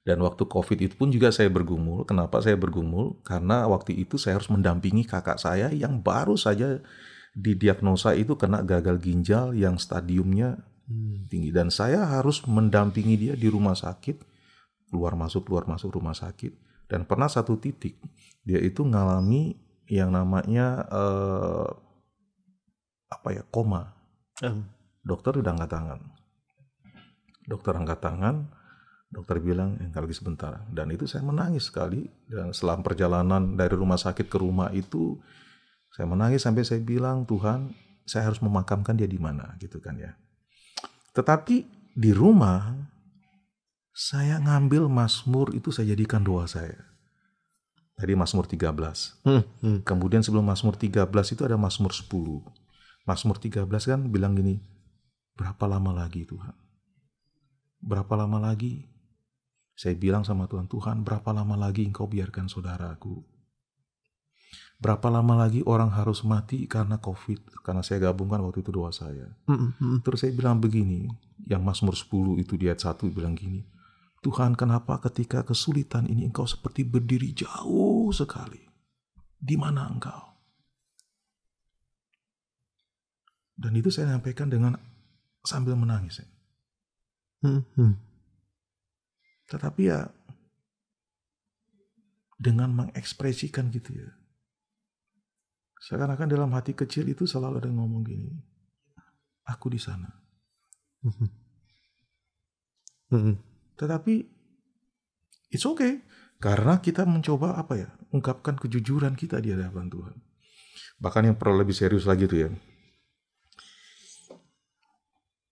Dan waktu COVID itu pun juga saya bergumul. Kenapa saya bergumul? Karena waktu itu saya harus mendampingi kakak saya yang baru saja didiagnosa itu kena gagal ginjal yang stadiumnya tinggi. Dan saya harus mendampingi dia di rumah sakit, keluar masuk rumah sakit. Dan pernah satu titik dia itu ngalami yang namanya koma. Dokter udah angkat tangan. Dokter bilang lagi sebentar. Dan itu saya menangis sekali. Dan selama perjalanan dari rumah sakit ke rumah itu saya menangis sampai saya bilang, Tuhan, saya harus memakamkan dia di mana, gitu kan ya. Tetapi di rumah saya ngambil Mazmur itu saya jadikan doa saya. Tadi Mazmur 13. Kemudian sebelum Mazmur 13 itu ada Mazmur 10. Mazmur 13 kan bilang gini, berapa lama lagi Tuhan? Berapa lama lagi? Saya bilang sama Tuhan, Tuhan berapa lama lagi Engkau biarkan saudaraku? Berapa lama lagi orang harus mati karena COVID? Karena saya gabungkan waktu itu doa saya. Terus saya bilang begini, yang Mazmur 10 itu di ayat 1 bilang gini, Tuhan kenapa ketika kesulitan ini Engkau seperti berdiri jauh sekali? Di mana Engkau? Dan itu saya sampaikan dengan sambil menangis. Tetapi ya dengan mengekspresikan gitu ya. Seakan-akan dalam hati kecil itu selalu ada yang ngomong gini, aku di sana. Tetapi it's okay. Karena kita mencoba ungkapkan kejujuran kita di hadapan Tuhan. Bahkan yang perlu lebih serius lagi tuh ya.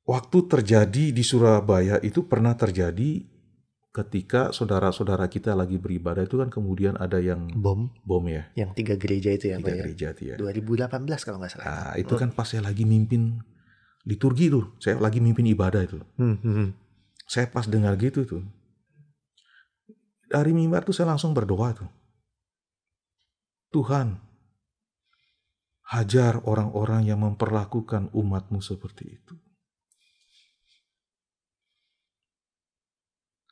Waktu terjadi di Surabaya itu pernah terjadi ketika saudara-saudara kita lagi beribadah itu kan kemudian ada yang bom ya. Yang 3 gereja itu ya. 3 gereja itu ya. 2018 kalau nggak salah. Nah, itu kan pas saya lagi mimpin liturgi tuh. Saya lagi mimpin ibadah itu. Saya pas dengar gitu tuh. Dari mimbar tuh saya langsung berdoa tuh. Tuhan, hajar orang-orang yang memperlakukan umat-Mu seperti itu.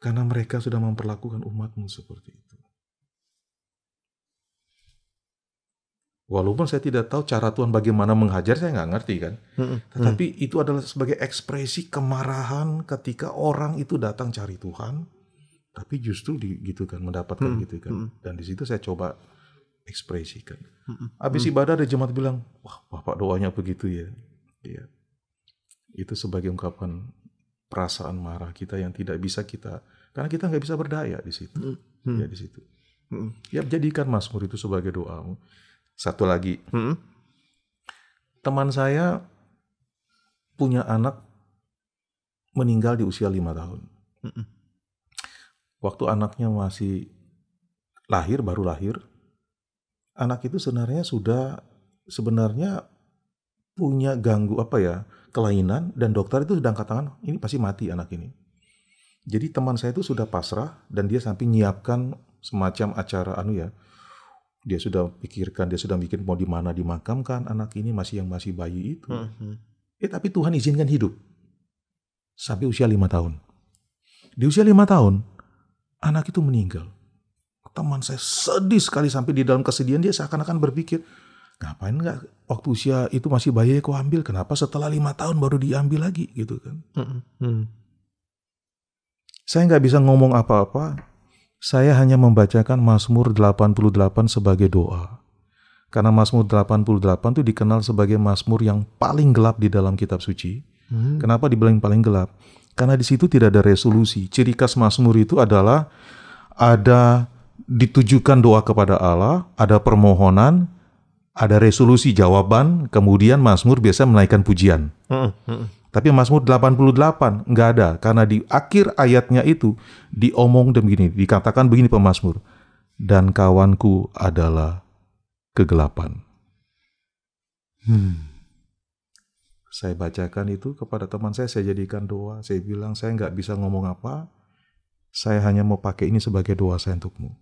Karena mereka sudah memperlakukan umat-Mu seperti itu. Walaupun saya tidak tahu cara Tuhan bagaimana menghajar, saya nggak ngerti kan. Tetapi itu adalah sebagai ekspresi kemarahan ketika orang itu datang cari Tuhan, tapi justru gitu kan, mendapatkan gitu kan. Dan di situ saya coba ekspresikan. Habis ibadah ada jemaat bilang, wah Bapak doanya begitu ya. Iya. Itu sebagai ungkapan perasaan marah kita yang tidak bisa kita, karena kita nggak bisa berdaya di situ. Ya di situ. Ya jadikan Mazmur itu sebagai doamu. Satu lagi, teman saya punya anak meninggal di usia 5 tahun. Waktu anaknya masih baru lahir, anak itu sebenarnya punya kelainan, dan dokter itu sudah katakan ini pasti mati anak ini. Jadi teman saya itu sudah pasrah dan dia sampai nyiapkan semacam acara dia sudah pikirkan, dia sudah mikir mau di mana dimakamkan anak ini masih bayi itu. Tapi Tuhan izinkan hidup sampai usia 5 tahun. Di usia 5 tahun anak itu meninggal. Teman saya sedih sekali sampai di dalam kesedihan dia seakan-akan berpikir, ngapain nggak waktu usia itu masih bayi kau ambil? Kenapa setelah 5 tahun baru diambil lagi gitu kan? Saya nggak bisa ngomong apa-apa. Saya hanya membacakan Mazmur 88 sebagai doa. Karena Mazmur 88 itu dikenal sebagai Mazmur yang paling gelap di dalam kitab suci. Kenapa dibilang paling gelap? Karena di situ tidak ada resolusi. Ciri khas Mazmur itu adalah ada ditujukan doa kepada Allah, ada permohonan, ada resolusi jawaban, kemudian Mazmur biasa menaikkan pujian. Tapi Mazmur 88 nggak ada, karena di akhir ayatnya itu dikatakan begini pemazmur, dan kawanku adalah kegelapan. Saya bacakan itu kepada teman saya jadikan doa. Saya bilang saya nggak bisa ngomong apa, saya hanya mau pakai ini sebagai doa saya untukmu.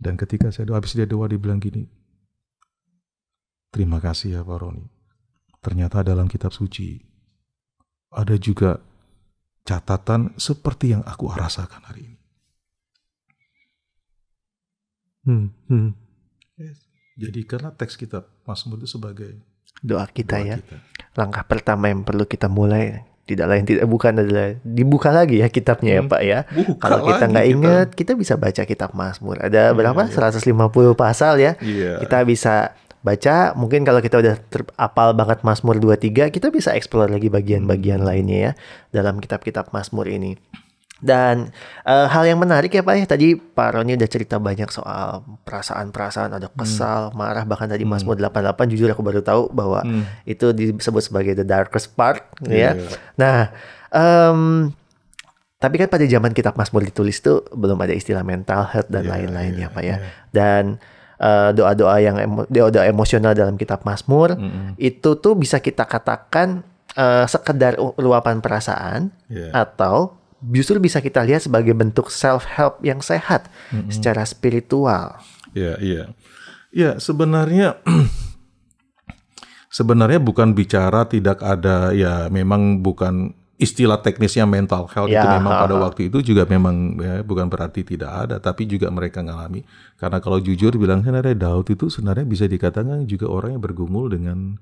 Dan ketika saya habis dia doa, dibilang gini, terima kasih ya Pak Roni. Ternyata dalam kitab suci ada juga catatan seperti yang aku rasakan hari ini. Jadi karena teks kitab Mazmur itu sebagai Doa kita doa ya. kita. Langkah pertama yang perlu kita mulai tidak lain tidak bukan adalah dibuka lagi ya kitabnya ya Pak ya. Buka Kalau kita lagi nggak kita. ingat, kita bisa baca kitab Mazmur. Ada berapa? 150 pasal ya. Iya. Kita bisa baca. Mungkin kalau kita udah apal banget Mazmur 23, kita bisa explore lagi bagian-bagian lainnya ya dalam kitab-kitab Mazmur ini. Dan hal yang menarik ya Pak ya, tadi Pak Roni udah cerita banyak soal perasaan-perasaan, ada kesal, marah, bahkan tadi Mazmur 88 jujur aku baru tahu bahwa itu disebut sebagai the darkest part ya. Nah, tapi kan pada zaman kitab Mazmur ditulis tuh belum ada istilah mental health dan lain-lain ya Pak ya. Dan doa-doa yang doa emosional dalam kitab Mazmur itu tuh bisa kita katakan sekedar luapan perasaan atau justru bisa kita lihat sebagai bentuk self-help yang sehat secara spiritual. Ya, sebenarnya bukan bicara tidak ada, ya memang bukan istilah teknisnya mental health itu memang pada waktu itu juga memang ya, bukan berarti tidak ada, tapi juga mereka ngalami. Karena kalau jujur bilang sebenarnya Daud itu sebenarnya bisa dikatakan juga orang yang bergumul dengan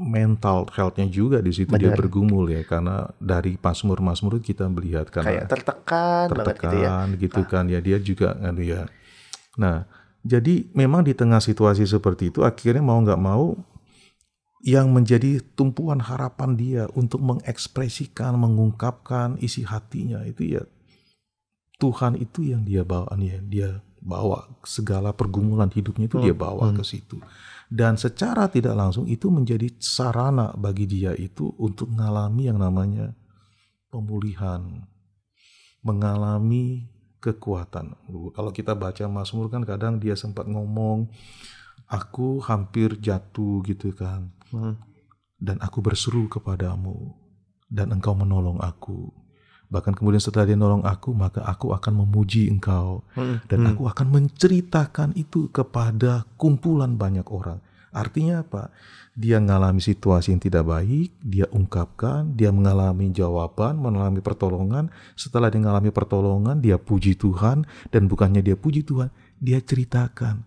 mental health-nya juga di situ. Dia bergumul ya, karena dari Mazmur kita melihat karena kayak tertekan banget gitu kan ya, dia juga ya. Nah, jadi memang di tengah situasi seperti itu akhirnya mau nggak mau yang menjadi tumpuan harapan dia untuk mengekspresikan, mengungkapkan isi hatinya itu ya Tuhan itu yang dia bawa dia bawa segala pergumulan hidupnya itu dia bawa ke situ. Dan secara tidak langsung itu menjadi sarana bagi dia itu untuk mengalami yang namanya pemulihan, mengalami kekuatan. Kalau kita baca Mazmur kan kadang dia sempat ngomong, aku hampir jatuh gitu kan, dan aku berseru kepadamu, dan engkau menolong aku. Bahkan kemudian setelah dia nolong aku, maka aku akan memuji engkau. Dan aku akan menceritakan itu kepada kumpulan banyak orang. Artinya apa? Dia mengalami situasi yang tidak baik, dia ungkapkan, dia mengalami jawaban, mengalami pertolongan. Setelah dia mengalami pertolongan, dia puji Tuhan. Dan bukannya dia puji Tuhan, dia ceritakan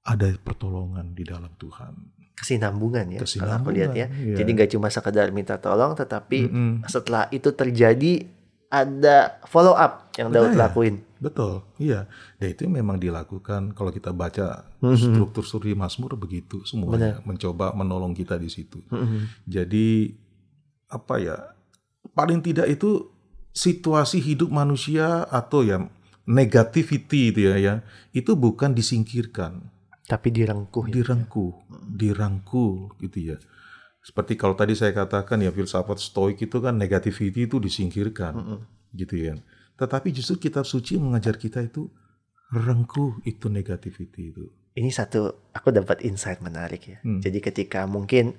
ada pertolongan di dalam Tuhan. Kesinambungan ya, kalau aku lihat ya. Iya. Jadi nggak cuma sekedar minta tolong, tetapi setelah itu terjadi ada follow up yang Daud lakuin. Betul, iya. Dan itu memang dilakukan kalau kita baca struktur di Mazmur begitu semuanya. Mencoba menolong kita di situ. Jadi apa ya? Paling tidak itu situasi hidup manusia atau ya negativity itu ya, itu bukan disingkirkan. Tapi dirangkuh gitu ya. Seperti kalau tadi saya katakan ya, filsafat stoik itu kan negativity itu disingkirkan gitu ya. Tetapi justru kitab suci mengajar kita itu rengkuh itu negativity itu. Ini satu, aku dapat insight menarik ya. Jadi ketika mungkin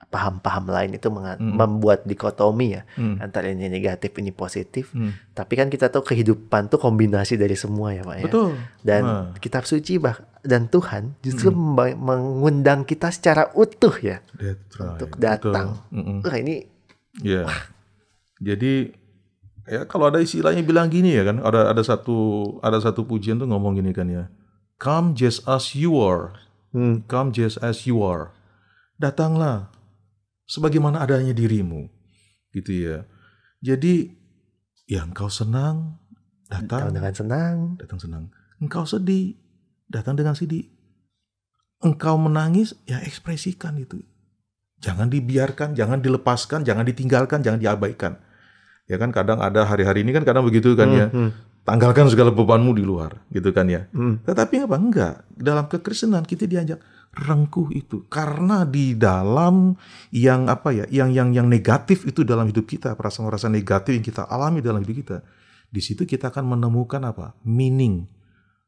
paham-paham lain itu membuat dikotomi ya, antara ini negatif, ini positif. Tapi kan kita tahu kehidupan tuh kombinasi dari semua ya Pak ya. Betul. Dan kitab suci dan Tuhan justru mengundang kita secara utuh ya. Untuk datang. Wah ini. Ya. Jadi ya kalau ada istilahnya bilang gini ya kan, ada satu pujian tuh ngomong gini kan ya. Come just as you are. Come just as you are. Datanglah sebagaimana adanya dirimu, gitu ya. Jadi, ya engkau senang, datang dengan senang. Engkau sedih, datang dengan sedih. Engkau menangis, ya ekspresikan itu. Jangan dibiarkan, jangan dilepaskan, jangan ditinggalkan, jangan diabaikan. Ya kan kadang ada hari-hari ini kan kadang begitu kan ya. Tanggalkan segala bebanmu di luar, gitu kan ya. Tetapi apa? Enggak. Dalam kekristenan kita diajak rengkuh itu, karena di dalam yang yang negatif itu dalam hidup kita, perasaan-perasaan negatif yang kita alami dalam hidup kita, di situ kita akan menemukan meaning,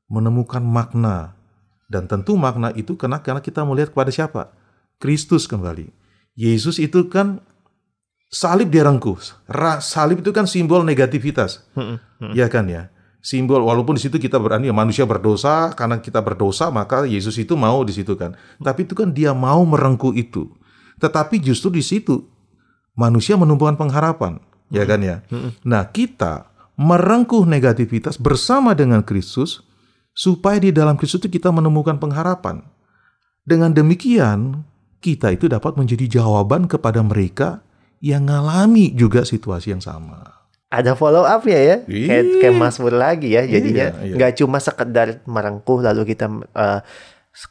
menemukan makna. Dan tentu makna itu karena kita melihat kepada siapa? Kristus kembali. Yesus itu kan salib dia rengkuh. Salib itu kan simbol negativitas. Ya kan ya? Simbol, walaupun di situ kita berani manusia berdosa, karena kita berdosa maka Yesus itu mau di situ kan. Tapi itu kan dia mau merengkuh itu. Tetapi justru di situ manusia menumbuhkan pengharapan, ya kan ya. Nah, kita merengkuh negativitas bersama dengan Kristus supaya di dalam Kristus itu kita menemukan pengharapan. Dengan demikian, kita itu dapat menjadi jawaban kepada mereka yang mengalami juga situasi yang sama. Ada follow up ya. Kayak Mazmur lagi ya. Jadinya nggak cuma sekedar merengkuh lalu kita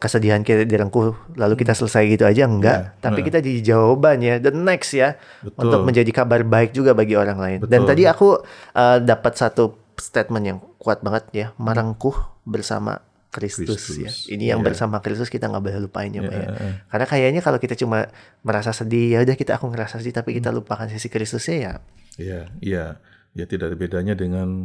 kesedihan kita direngkuh lalu kita selesai gitu aja, enggak. Tapi kita jadi jawaban ya, the next ya. Betul. Untuk menjadi kabar baik juga bagi orang lain. Betul. Dan tadi aku dapat satu statement yang kuat banget ya, merengkuh bersama Kristus ya. Ini yang bersama Kristus kita nggak boleh lupain ya, Pak ya. Karena kayaknya kalau kita cuma merasa sedih, ya udah aku ngerasa sedih, tapi kita lupakan sisi Kristusnya ya. Iya. Ya tidak ada bedanya dengan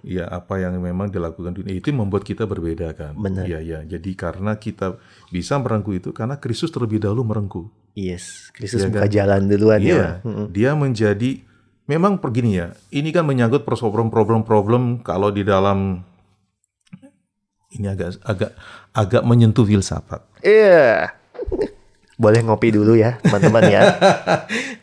ya apa yang memang dilakukan dunia, itu membuat kita berbeda kan. Benar. Iya. Jadi karena kita bisa merengkuh itu karena Kristus terlebih dahulu merengkuh. Yes, Kristus buka jalan duluan ya. Dia menjadi memang begini ya. Ini kan menyangkut problem kalau di dalam ini agak menyentuh filsafat. Iya. Boleh ngopi dulu ya, teman-teman ya.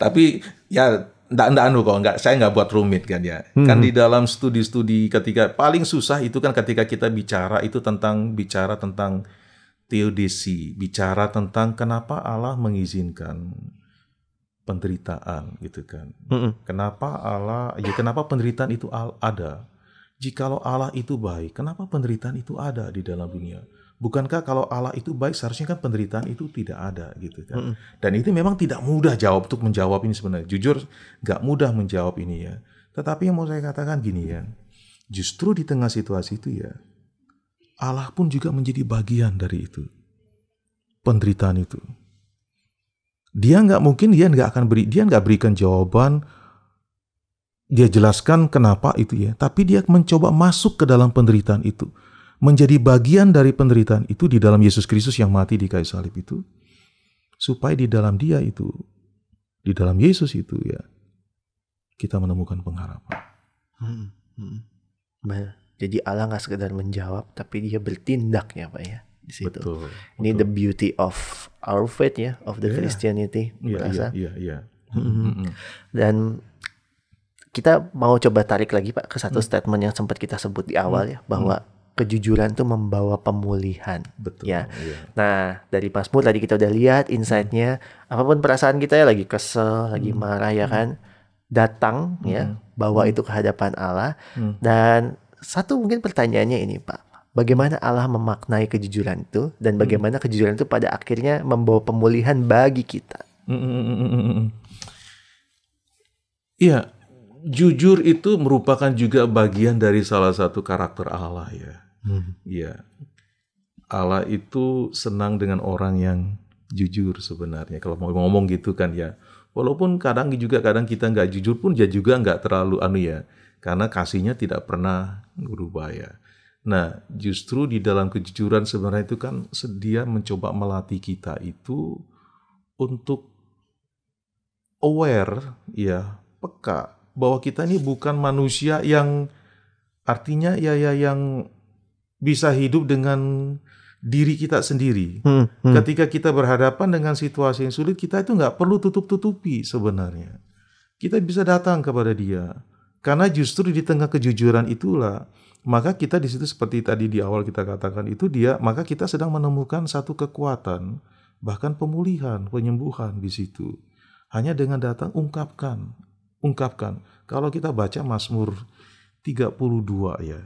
Tapi ya saya nggak buat rumit kan ya. Kan di dalam studi-studi ketika paling susah itu kan ketika kita bicara tentang teodisi, bicara tentang kenapa Allah mengizinkan penderitaan gitu kan. Kenapa penderitaan itu ada? Jikalau Allah itu baik, kenapa penderitaan itu ada di dalam dunia? Bukankah kalau Allah itu baik, seharusnya kan penderitaan itu tidak ada gitu kan? Dan itu memang tidak mudah untuk menjawab ini sebenarnya. Jujur, nggak mudah menjawab ini ya. Tetapi yang mau saya katakan gini ya, justru di tengah situasi itu ya, Allah pun juga menjadi bagian dari itu, penderitaan itu. Dia nggak berikan jawaban. Dia jelaskan kenapa itu ya, tapi dia mencoba masuk ke dalam penderitaan itu, menjadi bagian dari penderitaan itu di dalam Yesus Kristus yang mati di kayu salib itu, supaya di dalam Dia itu, di dalam Yesus itu ya, kita menemukan pengharapan. Jadi Allah nggak sekedar menjawab, tapi Dia bertindak ya, Pak ya, di situ. Betul. Ini the beauty of our faith ya, of the Christianity. Iya. Dan kita mau coba tarik lagi Pak ke satu statement yang sempat kita sebut di awal ya, bahwa kejujuran itu membawa pemulihan. Betul. Ya. Nah, dari Mazmur tadi kita udah lihat insight-nya, apapun perasaan kita ya, lagi kesel, lagi marah ya kan, datang ya, bawa itu ke hadapan Allah. Dan satu mungkin pertanyaannya ini Pak, bagaimana Allah memaknai kejujuran itu, dan bagaimana kejujuran itu pada akhirnya membawa pemulihan bagi kita? Iya. Jujur itu merupakan juga bagian dari salah satu karakter Allah ya. Ya. Allah itu senang dengan orang yang jujur sebenarnya. Kalau mau ngomong gitu kan ya. Walaupun kadang kita nggak jujur pun, dia juga nggak terlalu ya. Karena kasihnya tidak pernah berubah ya. Nah, justru di dalam kejujuran sebenarnya itu kan dia mencoba melatih kita itu untuk aware ya, peka bahwa kita ini bukan manusia yang artinya yang bisa hidup dengan diri kita sendiri. Ketika kita berhadapan dengan situasi yang sulit, kita itu nggak perlu tutup-tutupi sebenarnya. Kita bisa datang kepada Dia. Karena justru di tengah kejujuran itulah, maka kita di situ seperti tadi di awal kita katakan itu maka kita sedang menemukan satu kekuatan, bahkan pemulihan, penyembuhan di situ. Hanya dengan datang ungkapkan. Kalau kita baca Mazmur 32 ya.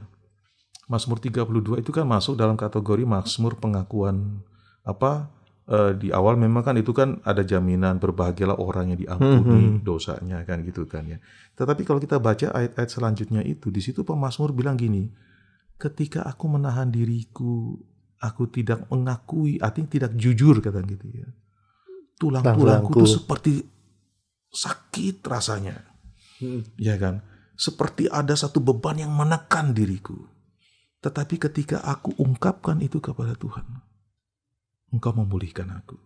Mazmur 32 itu kan masuk dalam kategori Mazmur pengakuan di awal memang kan itu kan ada jaminan berbahagialah orang yang diampuni dosanya kan gitu kan ya. Tetapi kalau kita baca ayat-ayat selanjutnya itu, di situ pemazmur bilang gini, ketika aku menahan diriku, aku tidak mengakui, artinya tidak jujur kata gitu ya. Tulang-tulangku itu seperti sakit rasanya. Ya kan? Seperti ada satu beban yang menekan diriku. Tetapi ketika aku ungkapkan itu kepada Tuhan, Engkau memulihkan aku.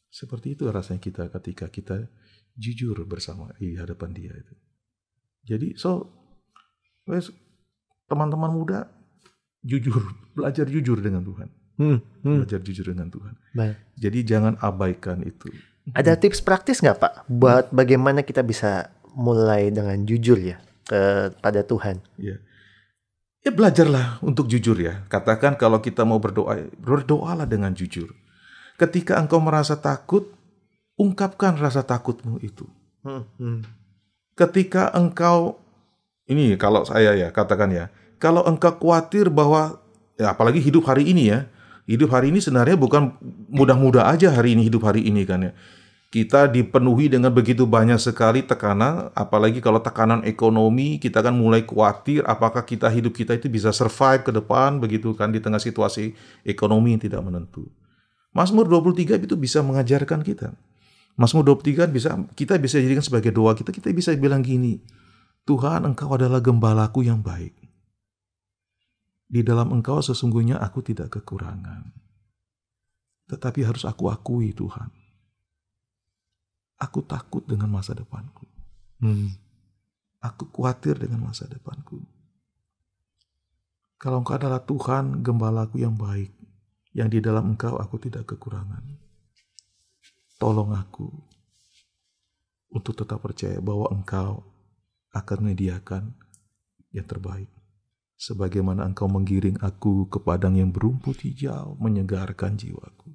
Seperti itu rasanya kita ketika kita jujur bersama di hadapan Dia itu. Jadi teman-teman muda belajar jujur dengan Tuhan. Belajar jujur dengan Tuhan. Baik. Jadi jangan abaikan itu. Ada tips praktis nggak Pak buat bagaimana kita bisa mulai dengan jujur ya kepada Tuhan? Ya. Ya belajarlah untuk jujur ya. Katakan kalau kita mau berdoa, berdoalah dengan jujur. Ketika engkau merasa takut, ungkapkan rasa takutmu itu. Ketika engkau, ini kalau saya ya katakan ya, kalau engkau khawatir bahwa, ya apalagi hidup hari ini ya, hidup hari ini sebenarnya bukan mudah-mudah aja hari ini hidup hari ini kan ya. Kita dipenuhi dengan begitu banyak sekali tekanan, apalagi kalau tekanan ekonomi, kita kan mulai khawatir apakah hidup kita itu bisa survive ke depan, begitu kan, di tengah situasi ekonomi yang tidak menentu. Mazmur 23 itu bisa mengajarkan kita. Mazmur 23 kita bisa jadikan sebagai doa kita bisa bilang gini, Tuhan Engkau adalah gembalaku yang baik. Di dalam Engkau sesungguhnya aku tidak kekurangan. Tetapi harus aku akui Tuhan, aku takut dengan masa depanku. Aku khawatir dengan masa depanku. Kalau Engkau adalah Tuhan, gembalaku yang baik, yang di dalam Engkau aku tidak kekurangan. Tolong aku untuk tetap percaya bahwa Engkau akan menyediakan yang terbaik. Sebagaimana Engkau menggiring aku ke padang yang berumput hijau, menyegarkan jiwaku.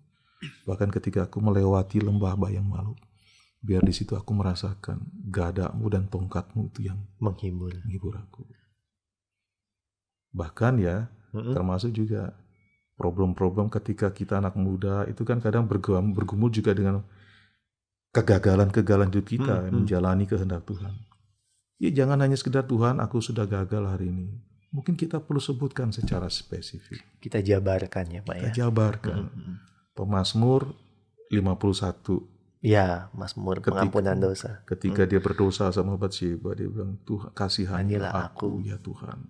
Bahkan ketika aku melewati lembah bayang malu, biar di situ aku merasakan gadamu dan tongkatmu itu yang menghibur aku. Bahkan ya, termasuk juga problem-problem ketika kita anak muda itu kan kadang bergumul juga dengan kegagalan-kegagalan hidup kita menjalani kehendak Tuhan. Ya jangan hanya sekedar Tuhan aku sudah gagal hari ini. Mungkin kita perlu sebutkan secara spesifik. Kita jabarkan ya Pak ya. Kita jabarkan. Pemazmur 51. Ya, Mazmur pengampunan dosa. Ketika dia berdosa sama Batsyeba, dia bilang, Tuhan kasihanilah aku ya Tuhan.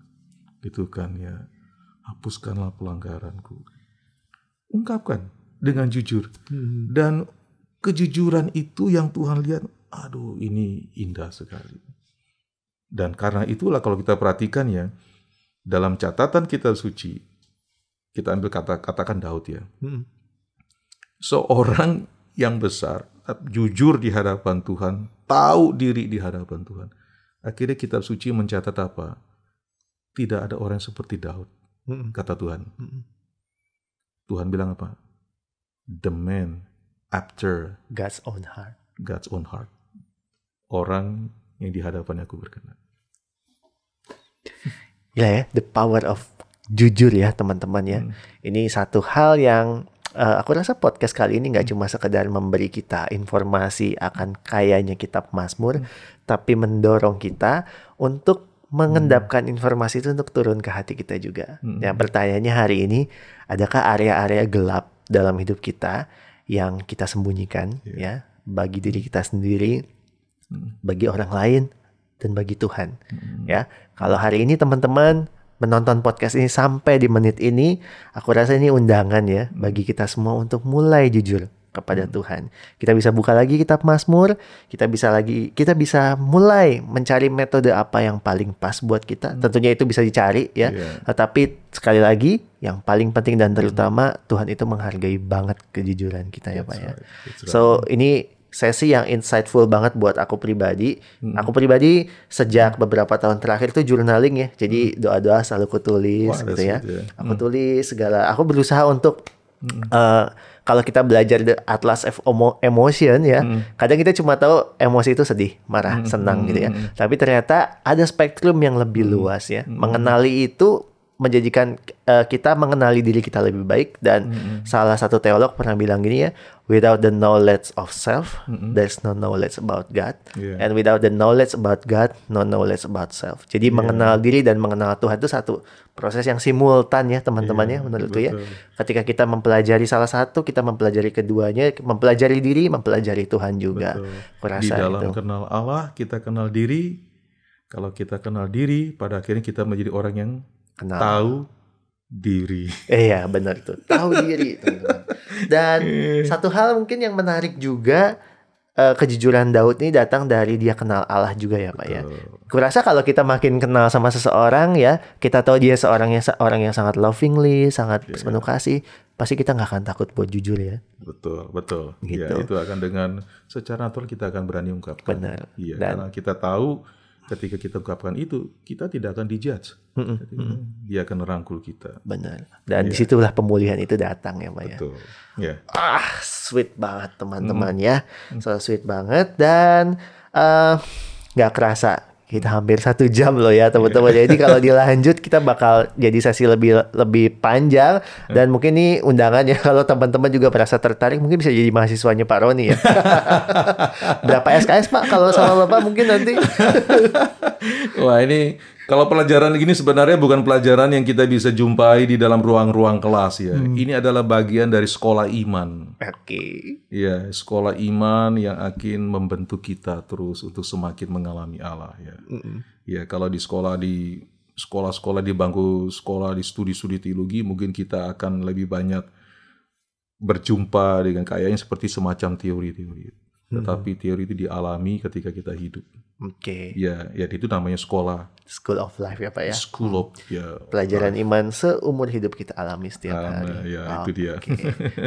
Gitu kan ya. Hapuskanlah pelanggaranku. Ungkapkan dengan jujur. Dan kejujuran itu yang Tuhan lihat, aduh ini indah sekali. Dan karena itulah kalau kita perhatikan ya, dalam catatan kitab suci, kita ambil katakan Daud ya. Seorang yang besar, jujur di hadapan Tuhan, tahu diri di hadapan Tuhan. Akhirnya kitab suci mencatat apa? Tidak ada orang seperti Daud, kata Tuhan. Tuhan bilang apa? The man after God's own heart. God's own heart. Orang yang di hadapannya aku berkenan. Ya, the power of jujur ya teman-teman ya. Ini satu hal yang aku rasa podcast kali ini nggak cuma sekedar memberi kita informasi akan kayanya kitab Mazmur, tapi mendorong kita untuk mengendapkan informasi itu untuk turun ke hati kita juga. Yang pertanyaannya hari ini, adakah area-area gelap dalam hidup kita yang kita sembunyikan ya, bagi diri kita sendiri, bagi orang lain, dan bagi Tuhan ya. Kalau hari ini teman-teman menonton podcast ini sampai di menit ini, aku rasa ini undangan ya bagi kita semua untuk mulai jujur kepada Tuhan. Kita bisa buka lagi kitab Mazmur, kita bisa mulai mencari metode apa yang paling pas buat kita. Tentunya itu bisa dicari ya. Tetapi sekali lagi yang paling penting dan terutama Tuhan itu menghargai banget kejujuran kita ya Pak ya. So ini sesi yang insightful banget buat aku pribadi. Aku pribadi sejak beberapa tahun terakhir tuh journaling ya. Jadi doa-doa selalu aku tulis gitu ya. Aku tulis segala. Aku berusaha untuk kalau kita belajar the Atlas of Emotion ya, kadang kita cuma tahu emosi itu sedih, marah, senang gitu ya. Tapi ternyata ada spektrum yang lebih luas ya. Mengenali itu menjadikan kita mengenali diri kita lebih baik. Dan salah satu teolog pernah bilang gini ya, without the knowledge of self, there's no knowledge about God. And without the knowledge about God, no knowledge about self. Jadi mengenal diri dan mengenal Tuhan itu satu proses yang simultan ya teman-teman ya, menurutku ya. Ketika kita mempelajari salah satu, kita mempelajari keduanya, mempelajari diri, mempelajari Tuhan juga. Di dalam kenal Allah, kita kenal diri. Kalau kita kenal diri, pada akhirnya kita menjadi orang yang tahu diri. Iya benar itu, tahu diri teman-teman. Dan satu hal mungkin yang menarik juga, kejujuran Daud ini datang dari dia kenal Allah juga ya Pak ya. Kurasa kalau kita makin kenal sama seseorang ya, kita tahu dia seorang yang sangat lovingly, sangat penuh kasih, pasti kita nggak akan takut buat jujur ya. Betul. Gitu. Ya, itu akan dengan secara natural kita akan berani ungkapkan. Benar. Iya, Dan karena kita tahu ketika kita ungkapkan itu, kita tidak akan dijudge. Dia akan merangkul kita. benar. Dan disitulah pemulihan itu datang ya Pak ya. Betul. Ya. Sweet banget teman-teman ya. So sweet banget dan nggak kerasa kita hampir 1 jam loh ya teman-teman. Jadi kalau dilanjut kita bakal jadi sesi lebih panjang dan mungkin ini undangannya kalau teman-teman juga merasa tertarik mungkin bisa jadi mahasiswanya Pak Roni ya. Berapa SKS Pak kalau sama Bapak mungkin nanti? Wah, ini kalau pelajaran gini sebenarnya bukan pelajaran yang kita bisa jumpai di dalam ruang-ruang kelas ya. Ini adalah bagian dari sekolah iman. Oke. Ya, sekolah iman yang akan membentuk kita terus untuk semakin mengalami Allah ya. Ya, kalau di sekolah-sekolah di bangku sekolah di studi-studi teologi mungkin kita akan lebih banyak berjumpa dengan kayaknya seperti semacam teori-teori. Tetapi teori itu dialami ketika kita hidup. Oke. Ya itu namanya sekolah. School of Life ya Pak ya. School of Pelajaran iman seumur hidup kita alami setiap hari. Ya, itu dia.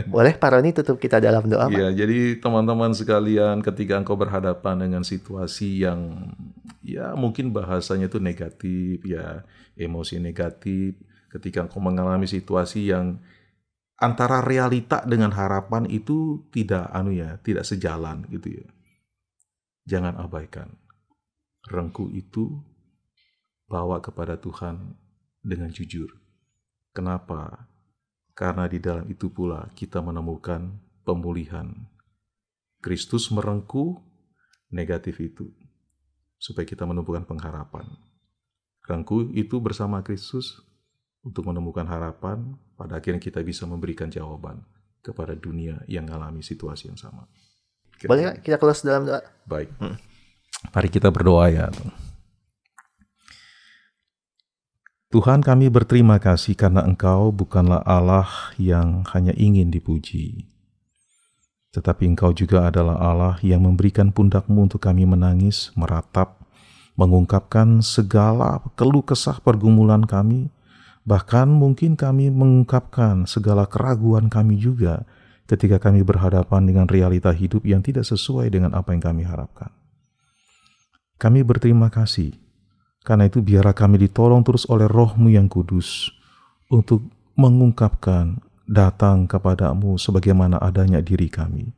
Boleh Pak Roni tutup kita dalam doa Pak? Ya, jadi teman-teman sekalian, ketika engkau berhadapan dengan situasi yang ya mungkin bahasanya itu negatif, ya emosi negatif, ketika engkau mengalami situasi yang antara realita dengan harapan itu tidak sejalan gitu ya. Jangan abaikan. Rengkuh itu bawa kepada Tuhan dengan jujur. Kenapa? Karena di dalam itu pula kita menemukan pemulihan. Kristus merengkuh negatif itu supaya kita menemukan pengharapan. Rengkuh itu bersama Kristus untuk menemukan harapan, pada akhirnya kita bisa memberikan jawaban kepada dunia yang mengalami situasi yang sama. Boleh gak kita close dalam doa? Baik. Mari kita berdoa ya. Tuhan, kami berterima kasih karena Engkau bukanlah Allah yang hanya ingin dipuji, tetapi Engkau juga adalah Allah yang memberikan pundak-Mu untuk kami menangis, meratap, mengungkapkan segala keluh kesah pergumulan kami. Bahkan mungkin kami mengungkapkan segala keraguan kami juga ketika kami berhadapan dengan realita hidup yang tidak sesuai dengan apa yang kami harapkan. Kami berterima kasih, karena itu biarlah kami ditolong terus oleh Roh-Mu yang kudus untuk mengungkapkan, datang kepadamu sebagaimana adanya diri kami,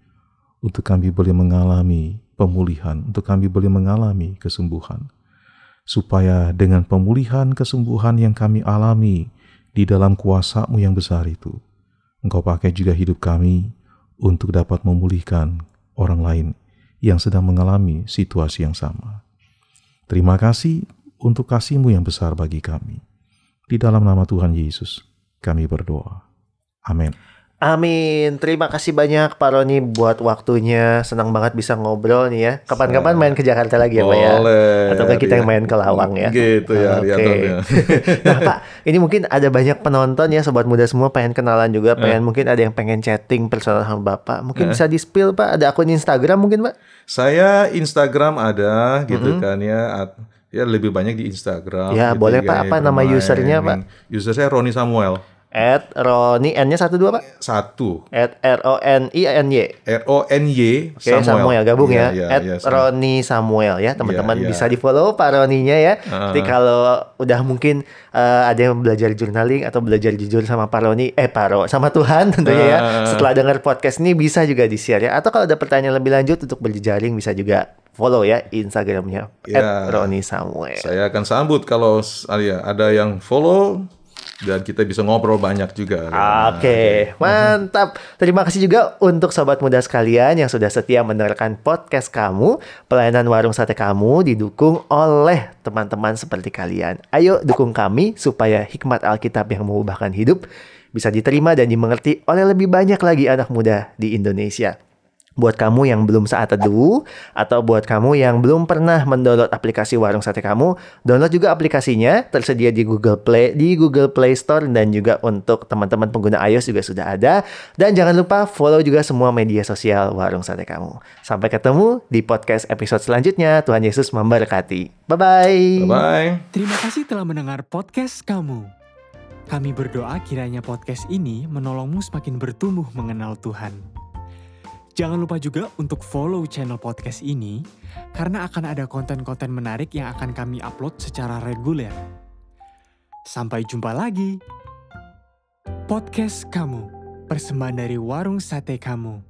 untuk kami boleh mengalami pemulihan, untuk kami boleh mengalami kesembuhan. Supaya dengan pemulihan kesembuhan yang kami alami di dalam kuasa-Mu yang besar itu, Engkau pakai juga hidup kami untuk dapat memulihkan orang lain yang sedang mengalami situasi yang sama. Terima kasih untuk kasih-Mu yang besar bagi kami. Di dalam nama Tuhan Yesus, kami berdoa. Amin. Amin. Terima kasih banyak Pak Roni buat waktunya. Senang banget bisa ngobrol nih ya. Kapan-kapan main ke Jakarta lagi ya Pak ya? Boleh. Atau kita yang main ke Lawang ya? Gitu ya. Oke. Nah Pak, ini mungkin ada banyak penonton ya, sobat muda semua pengen kenalan juga. Mungkin ada yang pengen chatting personal sama Bapak. Mungkin bisa di-spill Pak, ada akun Instagram mungkin Pak? Saya Instagram ada gitu kan ya. Ya lebih banyak di Instagram. Ya gitu, boleh Pak, apa nama usernya Pak? User saya Roni Samuel. @Roni, N-nya 1 2 Pak? 1. @RONINY. RONY Oke, Samuel gabung ya. Ya, Roni Samuel ya, teman-teman bisa di-follow Pak Roninya ya. Jadi kalau udah mungkin ada yang belajar journaling atau belajar jujur sama Pak Roni, sama Tuhan tentunya ya. Setelah dengar podcast ini bisa juga di-share ya. Atau kalau ada pertanyaan lebih lanjut untuk berjejaring bisa juga follow ya Instagramnya @Roni Samuel. Saya akan sambut kalau ada yang follow. Dan kita bisa ngobrol banyak juga. Oke, mantap. Terima kasih juga untuk sobat muda sekalian yang sudah setia mendengarkan podcast kamu. Pelayanan Warung Sate kamu didukung oleh teman-teman seperti kalian. Ayo dukung kami supaya hikmat Alkitab yang mengubahkan hidup bisa diterima dan dimengerti oleh lebih banyak lagi anak muda di Indonesia. Buat kamu yang belum Saat Teduh, atau buat kamu yang belum pernah mendownload aplikasi Warung Sate Kamu, download juga aplikasinya, tersedia di Google Play Store, dan juga untuk teman-teman pengguna iOS juga sudah ada. Dan jangan lupa follow juga semua media sosial Warung Sate Kamu. Sampai ketemu di podcast episode selanjutnya. Tuhan Yesus memberkati. Bye-bye. Bye-bye. Terima kasih telah mendengar podcast kamu. Kami berdoa kiranya podcast ini menolongmu semakin bertumbuh mengenal Tuhan. Jangan lupa juga untuk follow channel podcast ini, karena akan ada konten-konten menarik yang akan kami upload secara reguler. Sampai jumpa lagi. Podcast kamu, persembahan dari Warung Sate Kamu.